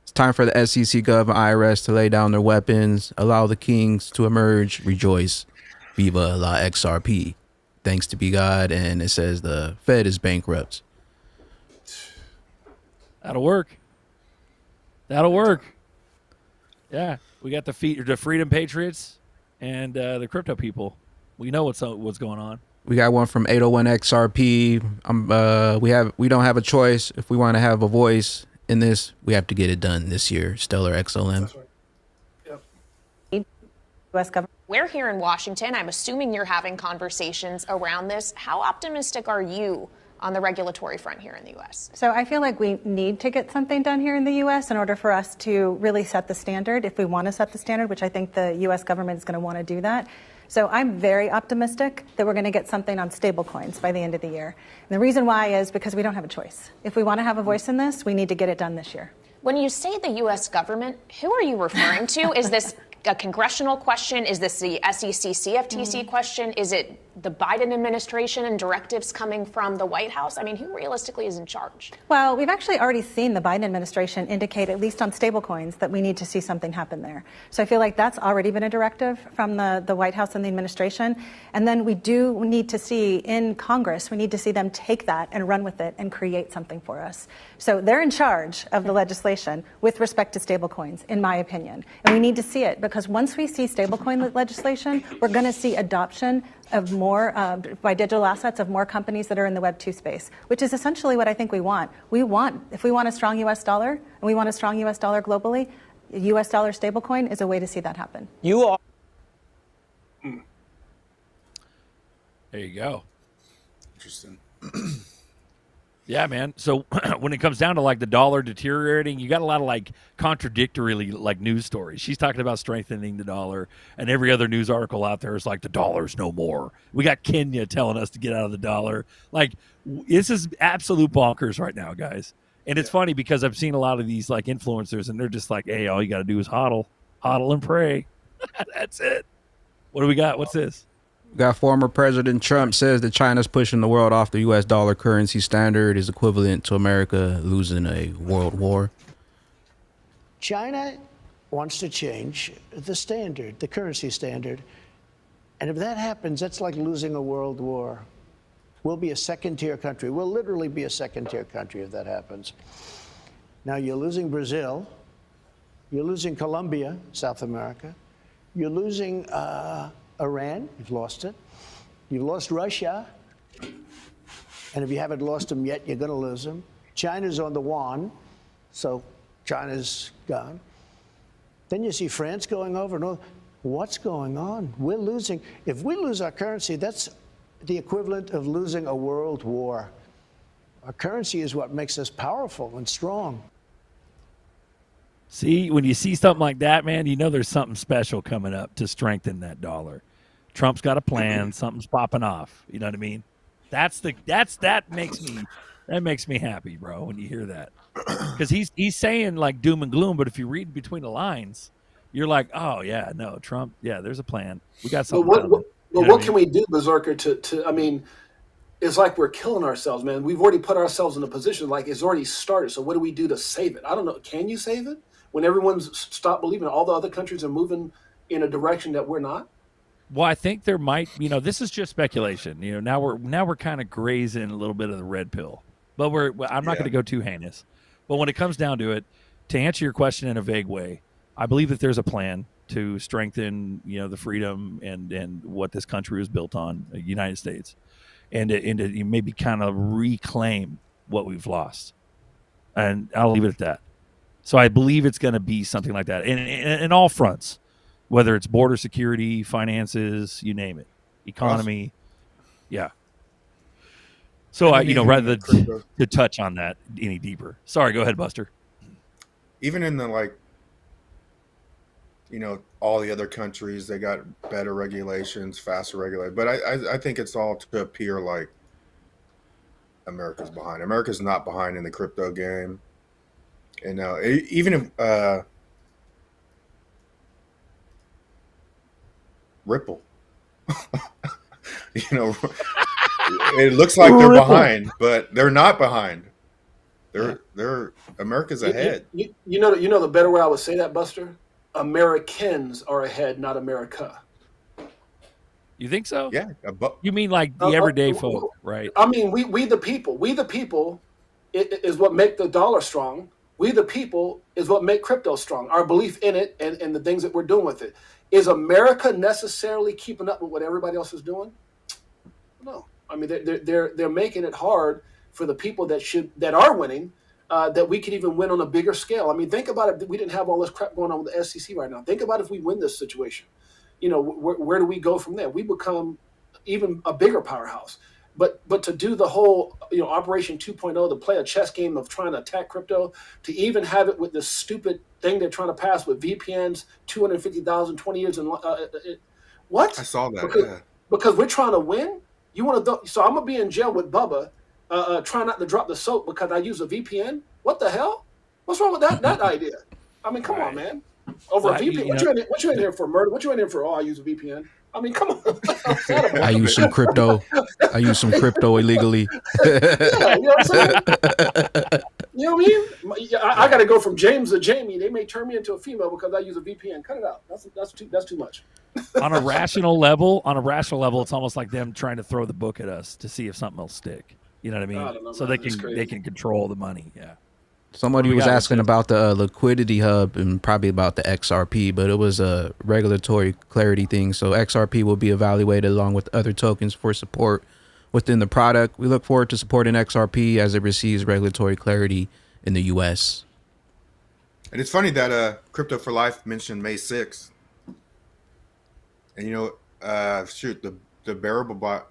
It's time for the SEC, Gov, and IRS to lay down their weapons, allow the kings to emerge, rejoice. Viva la XRP. Thanks to be God. And it says the Fed is bankrupt. That'll work. That'll work. Yeah. We got the Freedom Patriots and the crypto people. We know what's going on. We got one from 801 XRP. We don't have a choice. If we want to have a voice in this, we have to get it done this year. Stellar XLM. That's right. Yep. U.S. government. We're here in Washington. I'm assuming you're having conversations around this. How optimistic are you on the regulatory front here in the U.S.? So I feel like we need to get something done here in the U.S. in order for us to really set the standard, if we want to set the standard, which I think the U.S. government is going to want to do that. So I'm very optimistic that we're going to get something on stablecoins by the end of the year. And the reason why is because we don't have a choice. If we want to have a voice in this, we need to get it done this year. When you say the U.S. government, who are you referring to? Is this a congressional question? Is this the SEC CFTC question? Is it the Biden administration and directives coming from the White House? I mean, who realistically is in charge? Well, we've actually already seen the Biden administration indicate, at least on stablecoins, that we need to see something happen there. So I feel like that's already been a directive from the White House and the administration. And then we do need to see in Congress, we need to see them take that and run with it and create something for us. So they're in charge of the legislation with respect to stablecoins, in my opinion. And we need to see it because once we see stablecoin legislation, we're going to see adoption of more, by digital assets, of more companies that are in the Web 2 space, which is essentially what I think we want. If we want a strong U.S. dollar, and we want a strong U.S. dollar globally, a U.S. dollar stablecoin is a way to see that happen. There you go. Interesting. Yeah, man. So when it comes down to like the dollar deteriorating, you got a lot of like contradictory like news stories. She's talking about strengthening the dollar, and every other news article out there is like the dollar's no more. We got Kenya telling us to get out of the dollar. Like this is absolute bonkers right now, guys. And it's funny because I've seen a lot of these like influencers, and they're just like, "Hey, all you got to do is hodl and pray." That's it. What do we got? What's this? Got former President Trump says that China's pushing the world off the U.S. dollar currency standard is equivalent to America losing a world war. China wants to change the standard, the currency standard. And if that happens, that's like losing a world war. We'll be a second-tier country. We'll literally be a second-tier country if that happens. Now, you're losing Brazil. You're losing Colombia, South America. You're losing Iran, you've lost it. You've lost Russia. And if you haven't lost them yet, you're going to lose them. China's on the yuan, so China's gone. Then you see France going over. No, what's going on? We're losing. If we lose our currency, that's the equivalent of losing a world war. Our currency is what makes us powerful and strong. See, when you see something like that, man, you know there's something special coming up to strengthen that dollar. Trump's got a plan. Something's popping off. You know what I mean? That makes me happy, bro, when you hear that. Because he's saying like doom and gloom, but if you read between the lines, you're like, oh yeah, no, Trump, yeah, there's a plan. We got something. What can we do, Berserker? I mean, it's like we're killing ourselves, man. We've already put ourselves in a position like it's already started. So what do we do to save it? I don't know. Can you save it when everyone's stopped believing? All the other countries are moving in a direction that we're not. Well, I think there might, this is just speculation. Now we're kind of grazing a little bit of the red pill, but I'm not going to go too heinous. But when it comes down to it, to answer your question in a vague way, I believe that there's a plan to strengthen, the freedom and what this country was built on, the United States, and to maybe kind of reclaim what we've lost. And I'll leave it at that. So I believe it's going to be something like that in all fronts. Whether it's border security, finances, you name it, economy, yeah. So rather than to touch on that any deeper. Sorry, go ahead, Buster. Even in the all the other countries, they got better regulations, faster regulations. But I think it's all to appear like America's behind. America's not behind in the crypto game, and even if. Ripple. It looks like they're behind, but they're not behind. They're America's ahead. You know the better way I would say that, Buster? Americans are ahead, not America. You think so? Yeah. You mean like the everyday folk, right? I mean, we the people. We the people is what make the dollar strong. We the people is what make crypto strong. Our belief in it and the things that we're doing with it. Is America necessarily keeping up with what everybody else is doing? No. I mean, they're making it hard for the people that are winning, that we could even win on a bigger scale. I mean, think about it. We didn't have all this crap going on with the SEC right now. Think about if we win this situation. Where do we go from there? We become even a bigger powerhouse. But to do the whole, Operation 2.0, to play a chess game of trying to attack crypto, to even have it with this stupid thing they're trying to pass with VPNs, 250,000, 20 years. What? I saw that, because we're trying to win? You want to? So I'm going to be in jail with Bubba, trying not to drop the soap because I use a VPN? What the hell? What's wrong with that idea? I mean, come on, man. Over a VPN? What you in here for, murder? What you in here for? I use a VPN. I mean, come on. I use some crypto. Illegally. Yeah, you know what I'm saying? You know what I mean? I got to go from James to Jamie. They may turn me into a female because I use a VPN. Cut it out. That's too much. On a rational level, it's almost like them trying to throw the book at us to see if something will stick. You know what I mean? So they can control the money. Yeah. Somebody was asking about the liquidity hub and probably about the XRP, but it was a regulatory clarity thing. So XRP will be evaluated along with other tokens for support within the product. We look forward to supporting XRP as it receives regulatory clarity in the U.S. And it's funny that Crypto for Life mentioned May 6th. And the bearable what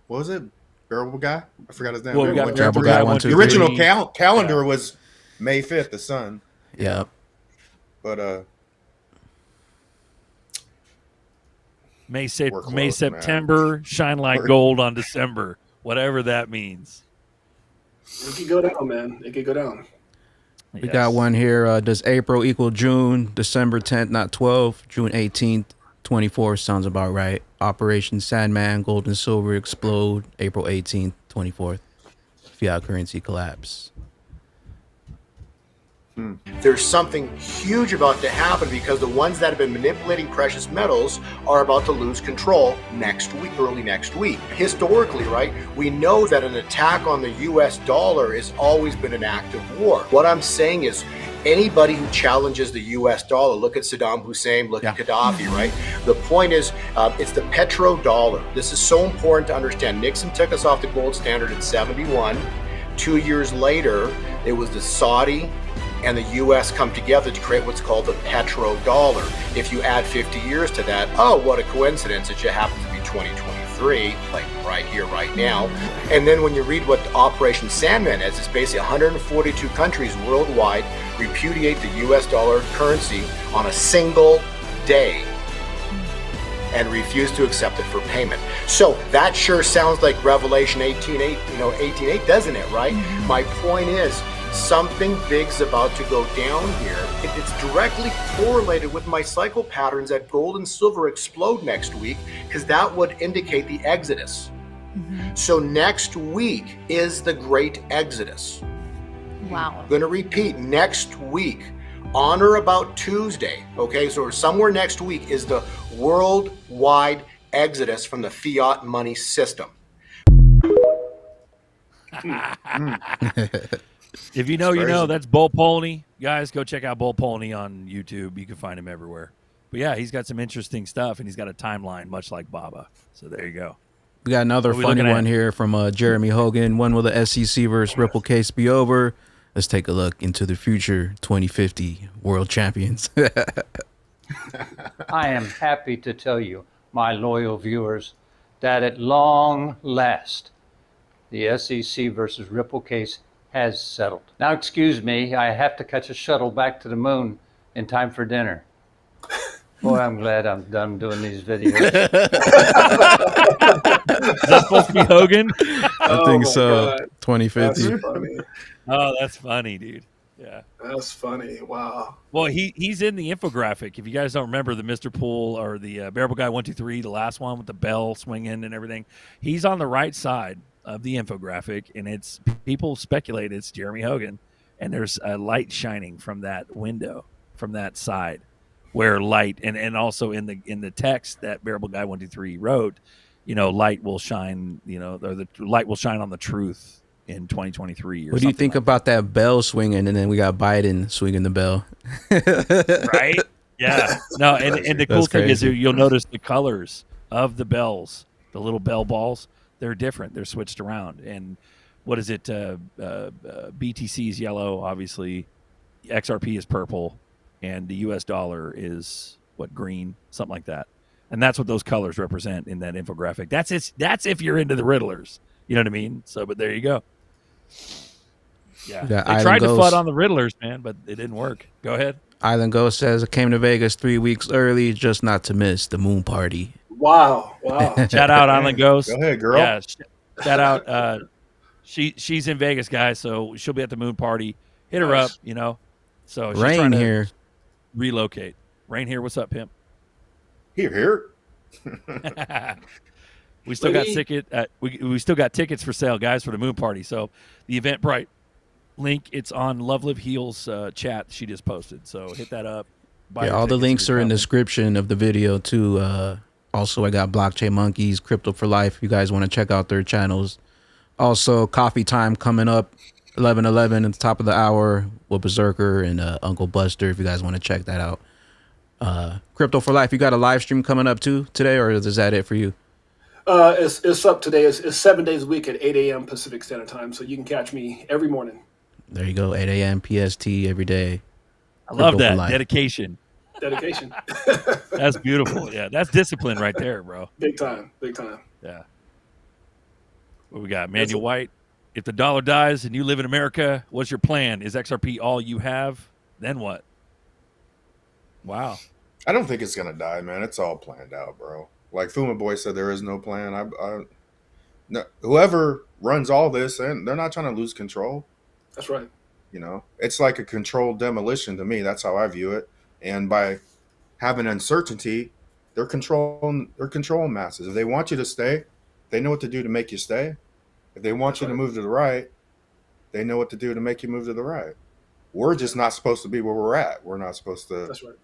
was it? Bearable guy? I forgot his name. Well, Bearable guy 1, 2, the original calendar was May 5th, the sun. Yeah. But May September, shine like gold on December, whatever that means. It could go down, man. It could go down. We got one here. Does April equal June? December 10th, not 12. June 18th, 24 sounds about right. Operation Sandman, gold and silver explode. April 18th, 24th. Fiat currency collapse. There's something huge about to happen because the ones that have been manipulating precious metals are about to lose control early next week. Historically, right, we know that an attack on the US dollar has always been an act of war. What I'm saying is anybody who challenges the US dollar, look at Saddam Hussein, look at Gaddafi, right? The point is, it's the petrodollar. This is so important to understand. Nixon took us off the gold standard in 71. 2 years later, it was the Saudi and the U.S. come together to create what's called the petrodollar. If you add 50 years to that, oh, what a coincidence. It just happens to be 2023, like right here, right now. And then when you read what Operation Sandman is, it's basically 142 countries worldwide repudiate the U.S. dollar currency on a single day and refuse to accept it for payment. So that sure sounds like Revelation 18:8, 18:8, doesn't it, right? My point is, something big's about to go down here. It's directly correlated with my cycle patterns that gold and silver explode next week, because that would indicate the exodus. So next week is the great exodus. Wow. I'm going to repeat, next week, on or about Tuesday, okay, so somewhere next week, is the worldwide exodus from the fiat money system. If you know, you know. That's Bull Polney. Guys, go check out Bull Polney on YouTube. You can find him everywhere. But yeah, he's got some interesting stuff, and he's got a timeline much like Baba. So there you go. We got another funny one here from Jeremy Hogan. When will the SEC versus Ripple case be over? Let's take a look into the future 2050 world champions. I am happy to tell you, my loyal viewers, that at long last, the SEC versus Ripple case has settled. Now, excuse me, I have to catch a shuttle back to the moon in time for dinner. Boy, I'm glad I'm done doing these videos. Is that supposed to be Hogan? I think so. 2050. That's funny. Oh, that's funny, dude. Yeah. That's funny. Wow. Well, he's in the infographic. If you guys don't remember the Mr. Pool or the Bearable Guy 123, the last one with the bell swinging and everything, he's on the right side of the infographic, and it's people speculate it's Jeremy Hogan, and there's a light shining from that window, from that side, where light and also in the text that Bearable Guy 123 wrote, you know, light will shine, you know, or the light will shine on the truth in 2023. What do you think about that bell swinging, and then we got Biden swinging the bell? Right? Yeah. No, and the cool thing is you'll notice the colors of the bells, the little bell balls, they're different. They're switched around. And what is it? BTC is yellow, obviously. XRP is purple, and the US dollar is green, something like that. And that's what those colors represent in that infographic. That's if you're into the Riddlers. You know what I mean? So, but there you go. Yeah, they tried to FUD on the Riddlers, man, but it didn't work. Go ahead. Island Ghost says, I came to Vegas 3 weeks early just not to miss the moon party. Wow. Shout out Island Ghost. Go ahead, girl. Yeah, shout out. She's in Vegas, guys, so she'll be at the moon party. Hit her up, you know. So she's Rain trying to here. relocate. Rain here. What's up, pimp? Here. We still got we still got tickets for sale, guys, for the moon party. So the Eventbrite link, it's on Love Live Heals chat she just posted. So hit that up. Yeah, all the links are in the description of the video too. Also, I got Blockchain Monkeys, Crypto for Life. You guys want to check out their channels. Also, coffee time coming up, 11:11 at the top of the hour with Berserker and Uncle Buster. If you guys want to check that out. Crypto for Life, you got a live stream coming up too today, or is that it for you? It's up today. It's 7 days a week at 8 a.m. Pacific Standard Time, so you can catch me every morning. There you go, 8 a.m. PST every day. I love that dedication. That's beautiful. Yeah, that's discipline right there, bro. Big time. Yeah. What we got? Manuel White. If the dollar dies and you live in America, what's your plan? Is XRP all you have? Then what? Wow. I don't think it's gonna die, man. It's all planned out, bro. Like Fuma Boy said, there is no plan. No, whoever runs all this, and they're not trying to lose control. That's right. You know, it's like a controlled demolition to me. That's how I view it. And by having uncertainty, they're controlling masses. If they want you to stay, they know what to do to make you stay. If they want you to move to the right, they know what to do to make you move to the right. We're just not supposed to be where we're at. We're not supposed to. That's right.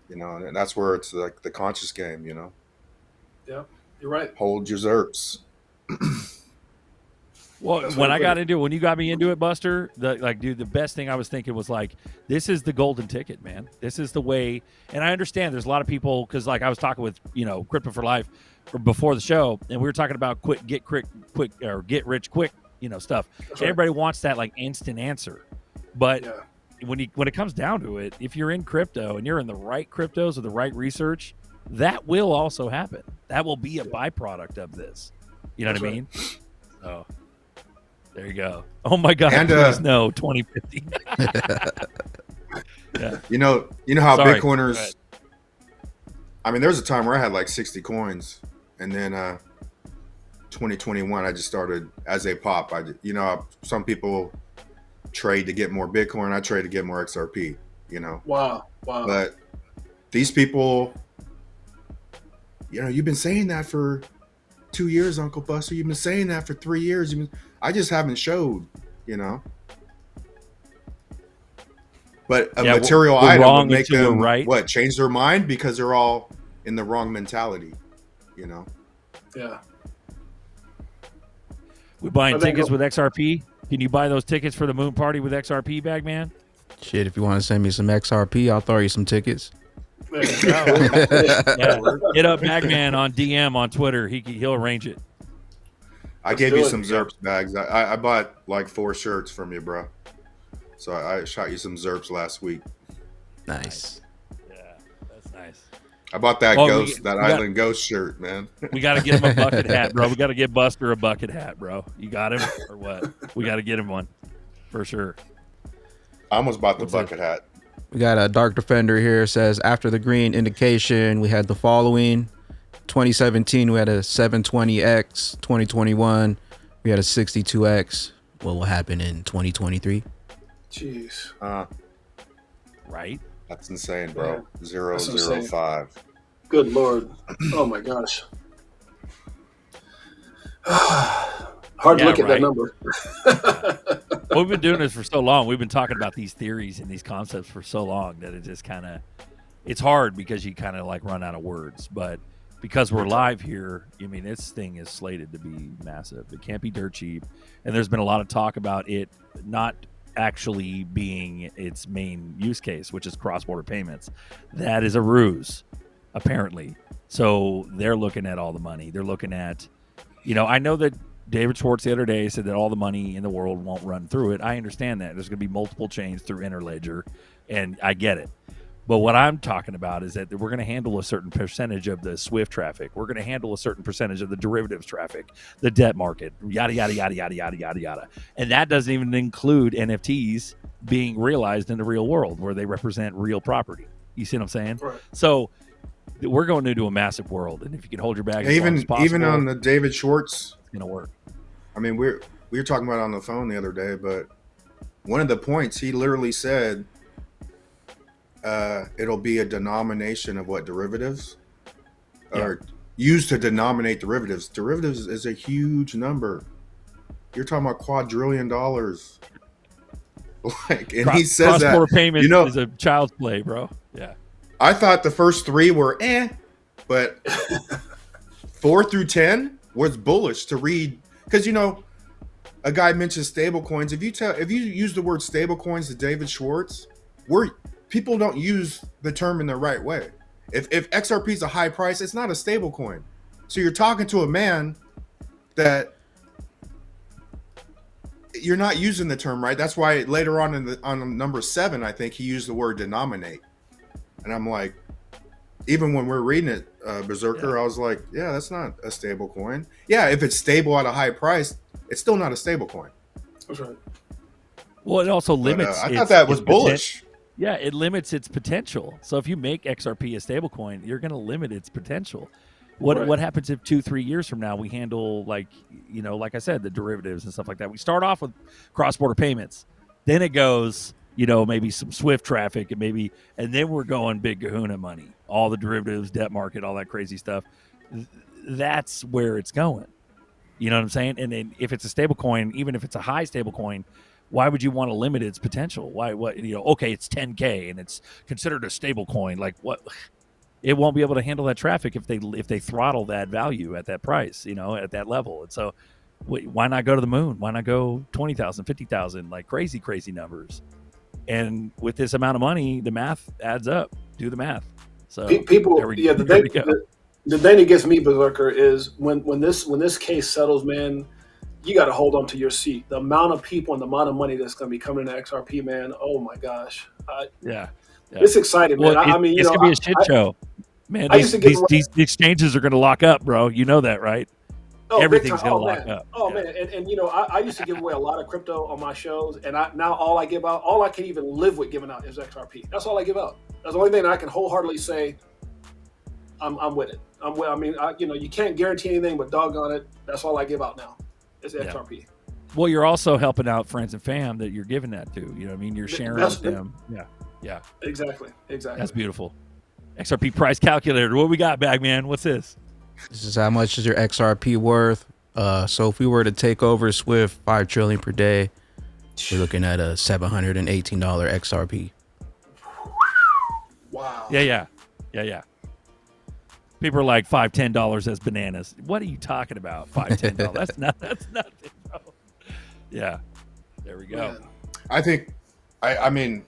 You know, and that's where it's like the conscious game. You know. Yeah, you're right. Hold your zerps. Well, when you got me into it, Buster, dude, the best thing I was thinking was like, this is the golden ticket, man. This is the way. And I understand there's a lot of people, because like I was talking with, Crypto for Life before the show, and we were talking about get rich quick, stuff. Right. Everybody wants that like instant answer. But when it comes down to it, if you're in crypto and you're in the right cryptos or the right research, that will also happen. That will be a byproduct of this. You know what I mean? Oh, there you go. Oh my God! And, please no, 2050. Yeah. You know how Bitcoiners. I mean, there was a time where I had like 60 coins, and then 2021 I just started as they pop. Some people trade to get more Bitcoin. I trade to get more XRP. Wow. But these people. You've been saying that for 2 years, Uncle Buster. You've been saying that for 3 years. I just haven't showed, But a Yeah, material we're item wrong would make until we're them right. what, change their mind because they're all in the wrong mentality, you know. Yeah. We buying I think- tickets with XRP. Can you buy those tickets for the moon party with XRP, bag man? Shit, if you want to send me some XRP, I'll throw you some tickets. There you go. Yeah. Hit up Bagman on DM on Twitter. He'll arrange it. I Let's gave do you it. some Zerps bags. I bought like 4 shirts from you, bro. So I shot you some Zerps last week. Nice. Yeah, that's nice. I bought that Oh, Island Ghost shirt, man. We got to get him a bucket hat, bro. We got to get Buster a bucket hat, bro. You got him or what? We got to get him one for sure. I almost bought the What's that? bucket hat. We got a Dark Defender here. Says after the green indication, we had the following. 2017, we had a 720X. 2021, we had a 62X. What will happen in 2023? Jeez. Right? That's insane, bro. Yeah. That's insane. 005. Good Lord. Oh my gosh. Hard to Yeah, look at that right. number. Well, we've been doing this for so long. We've been talking about these theories and these concepts for so long that it just kind of, it's hard because you kind of like run out of words. But because we're live here, I mean, this thing is slated to be massive. It can't be dirt cheap. And there's been a lot of talk about it not actually being its main use case, which is cross-border payments. That is a ruse, apparently. So they're looking at all the money. They're looking at, I know that David Schwartz the other day said that all the money in the world won't run through it. I understand that. There's going to be multiple chains through Interledger, and I get it. But what I'm talking about is that we're going to handle a certain percentage of the SWIFT traffic. We're going to handle a certain percentage of the derivatives traffic, the debt market, yada, yada, yada, yada, yada, yada, yada. And that doesn't even include NFTs being realized in the real world where they represent real property. You see what I'm saying? Right. So we're going into a massive world. And if you can hold your bag as long as possible, Even on the David Schwartz, it's going to work. I mean, we were talking about it on the phone the other day, but one of the points he literally said, it'll be a denomination of what derivatives are used to denominate derivatives. Derivatives is a huge number. You're talking about $quadrillion. Like, and he says that, cross-border payments is a child's play, bro. Yeah. I thought the first 3 were but 4 through 10 was bullish to read. Because a guy mentioned stable coins. If you use the word stable coins to David Schwartz, people don't use the term in the right way. If XRP is a high price, it's not a stable coin. So you're talking to a man that you're not using the term right. That's why later on number 7, I think he used the word denominate. And I'm like, even when we're reading it, Berserker, I was like, yeah, that's not a stable coin. Yeah, if it's stable at a high price, it's still not a stable coin. That's right. Well, it also limits. I thought that was bullish. Yeah, it limits its potential. So if you make XRP a stablecoin, you're going to limit its potential. What happens if 2-3 years from now we handle like I said, the derivatives and stuff like that? We start off with cross-border payments, then it goes, maybe some SWIFT traffic, and then we're going big kahuna money, all the derivatives, debt market, all that crazy stuff. That's where it's going. You know what I'm saying? And then if it's a stable coin, even if it's a high stable coin, why would you want to limit its potential? Okay, it's 10K and it's considered a stable coin. Like what? It won't be able to handle that traffic if they throttle that value at that price, at that level. And so why not go to the moon? Why not go 20,000, 50,000, like crazy numbers? And with this amount of money, the math adds up. Do the math. So people, the thing that gets me, Berserker, is when this case settles, man, you got to hold on to your seat. The amount of people and the amount of money that's going to be coming to XRP, man. Oh my gosh. It's exciting, man. It's going to be a shit show. Man, these exchanges are going to lock up, bro. You know that, right? Oh, everything's going to lock up. Oh, man. And I used to give away a lot of crypto on my shows. And now all I can even live with giving out is XRP. That's all I give out. That's the only thing that I can wholeheartedly say I'm with it. You can't guarantee anything, but doggone it, that's all I give out now. It's XRP. Well, you're also helping out friends and fam that you're giving that to. You know what I mean? You're sharing with them. Yeah. Exactly. That's beautiful. XRP price calculator. What we got, Bagman? What's this? This is how much is your XRP worth. So if we were to take over Swift 5 trillion per day, we're looking at a $718 XRP. Wow. Yeah. People are like $5, $10 as bananas. What are you talking about? $5, $10. That's nothing, bro. Yeah. There we go. Man. I think, I mean,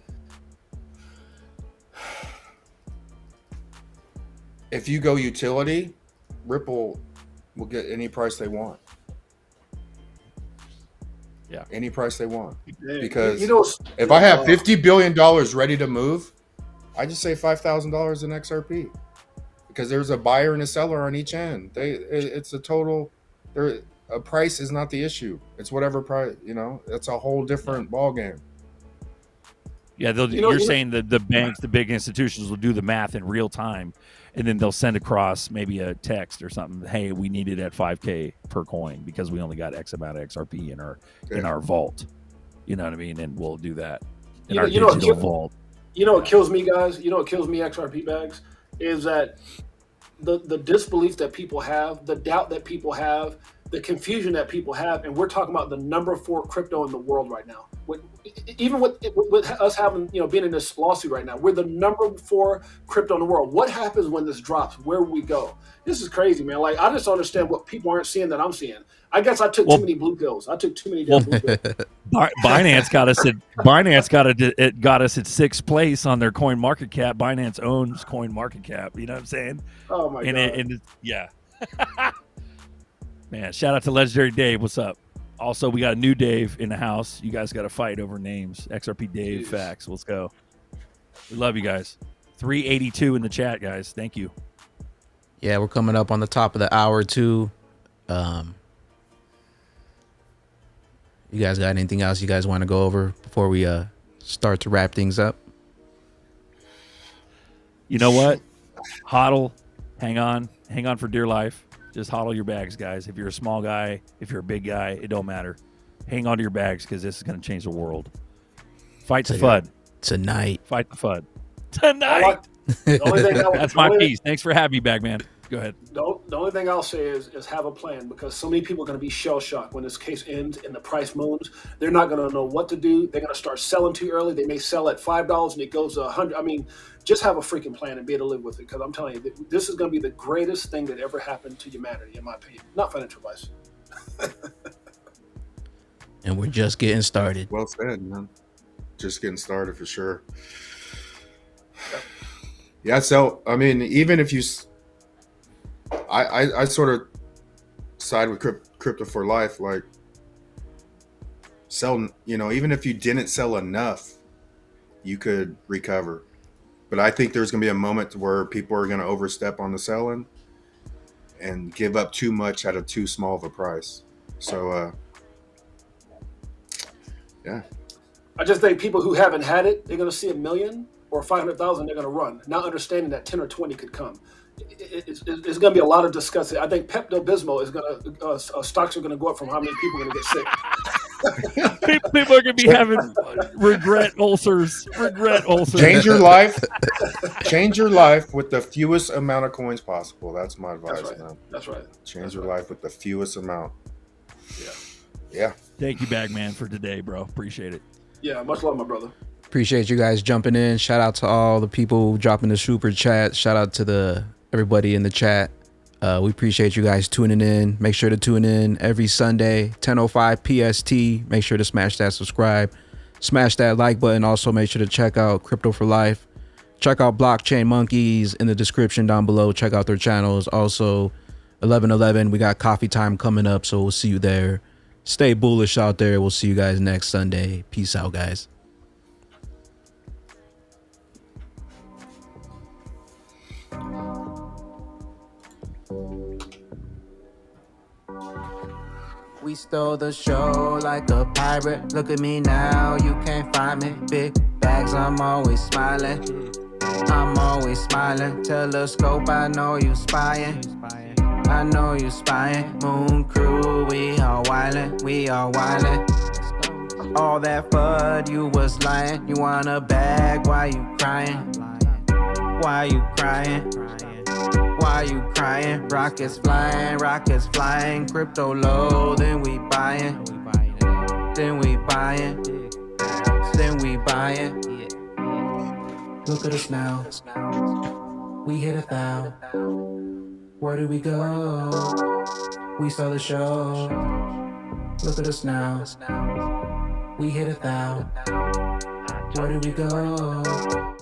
if you go utility, Ripple will get any price they want. Yeah. Any price they want. Because if I have $50 billion ready to move, I just say $5,000 in XRP. Because there's a buyer and a seller on each end. It's a total, a price is not the issue. It's whatever price, it's a whole different ball game. Yeah, you're saying that the banks, the big institutions will do the math in real time, and then they'll send across maybe a text or something. Hey, we need it at 5K per coin because we only got X amount of XRP in our vault. You know what I mean? And we'll do that in our digital vault. You know what kills me, guys? You know what kills me, XRP bags, is that the disbelief that people have, the doubt that people have, the confusion that people have, and we're talking about the number 4 crypto in the world right now. Even with us having, being in this lawsuit right now, we're the number 4 crypto in the world. What happens when this drops? Where will we go? This is crazy, man. Like, I just don't understand what people aren't seeing that I'm seeing. I guess I took too many blue pills. I took too many damn blue pills. Binance got us at got us at 6th place on their coin market cap. Binance owns coin market cap. You know what I'm saying? Oh my god! Yeah. Man, shout out to Legendary Dave. What's up? Also, we got a new Dave in the house. You guys got to fight over names. XRP Dave Facts. Let's go. We love you guys. 382 in the chat, guys. Thank you. Yeah, we're coming up on the top of the hour too. You guys got anything else you guys want to go over before we start to wrap things up? You know what? HODL. Hang on for dear life. Just HODL your bags, guys. If you're a small guy, if you're a big guy, it don't matter. Hang on to your bags because this is going to change the world. Fight the FUD. Tonight. Fight the FUD. Tonight. That's my piece. Thanks for having me, Bagman. Go ahead. The only thing I'll say is have a plan, because so many people are going to be shell-shocked when this case ends and the price moves. They're not going to know what to do. They're going to start selling too early. They may sell at $5 and it goes to $100. I mean, just have a freaking plan and be able to live with it, because I'm telling you, this is going to be the greatest thing that ever happened to humanity, in my opinion. Not financial advice. And we're just getting started. Well said, man. Just getting started for sure. Yeah, so, I mean, even if you... I sort of side with crypto for life. Like, sell, even if you didn't sell enough, you could recover. But I think there's going to be a moment where people are going to overstep on the selling and give up too much at a too small of a price. So, yeah. I just think people who haven't had it, they're going to see $1 million or 500,000, they're going to run, not understanding that 10 or 20 could come. It's going to be a lot of discussing. I think Pepto-Bismol is going to stocks are going to go up from how many people are going to get sick. People are going to be having regret ulcers. Change your life. Change your life with the fewest amount of coins possible. That's my advice, man. That's right. Change your life with the fewest amount. Yeah. Thank you, Bagman, for today, bro. Appreciate it. Yeah, much love, my brother. Appreciate you guys jumping in. Shout out to all the people dropping the super chat. Shout out to everybody in the chat. We appreciate you guys tuning in. Make sure to tune in every Sunday, 10:05 PST. Make sure to smash that subscribe, smash that like button. Also, make sure to check out Crypto for Life. Check out Blockchain Monkeys in the description down below. Check out their channels. Also, 11/11, we got coffee time coming up, so we'll see you there. Stay bullish out there. We'll see you guys next Sunday. Peace out, guys. We stole the show like a pirate. Look at me now, you can't find me. Big bags, I'm always smiling. I'm always smiling. Telescope, I know you spying. I know you spying. Moon crew, we all wildin', we all wildin'. All that FUD, you was lying. You want a bag, why you crying? Why you crying? Why you crying? Rockets flying, crypto low, then we buying, then we buying, then we buying. Look at us now. We hit 1,000. Where do we go? We saw the show. Look at us now. We hit 1,000. Where do we go?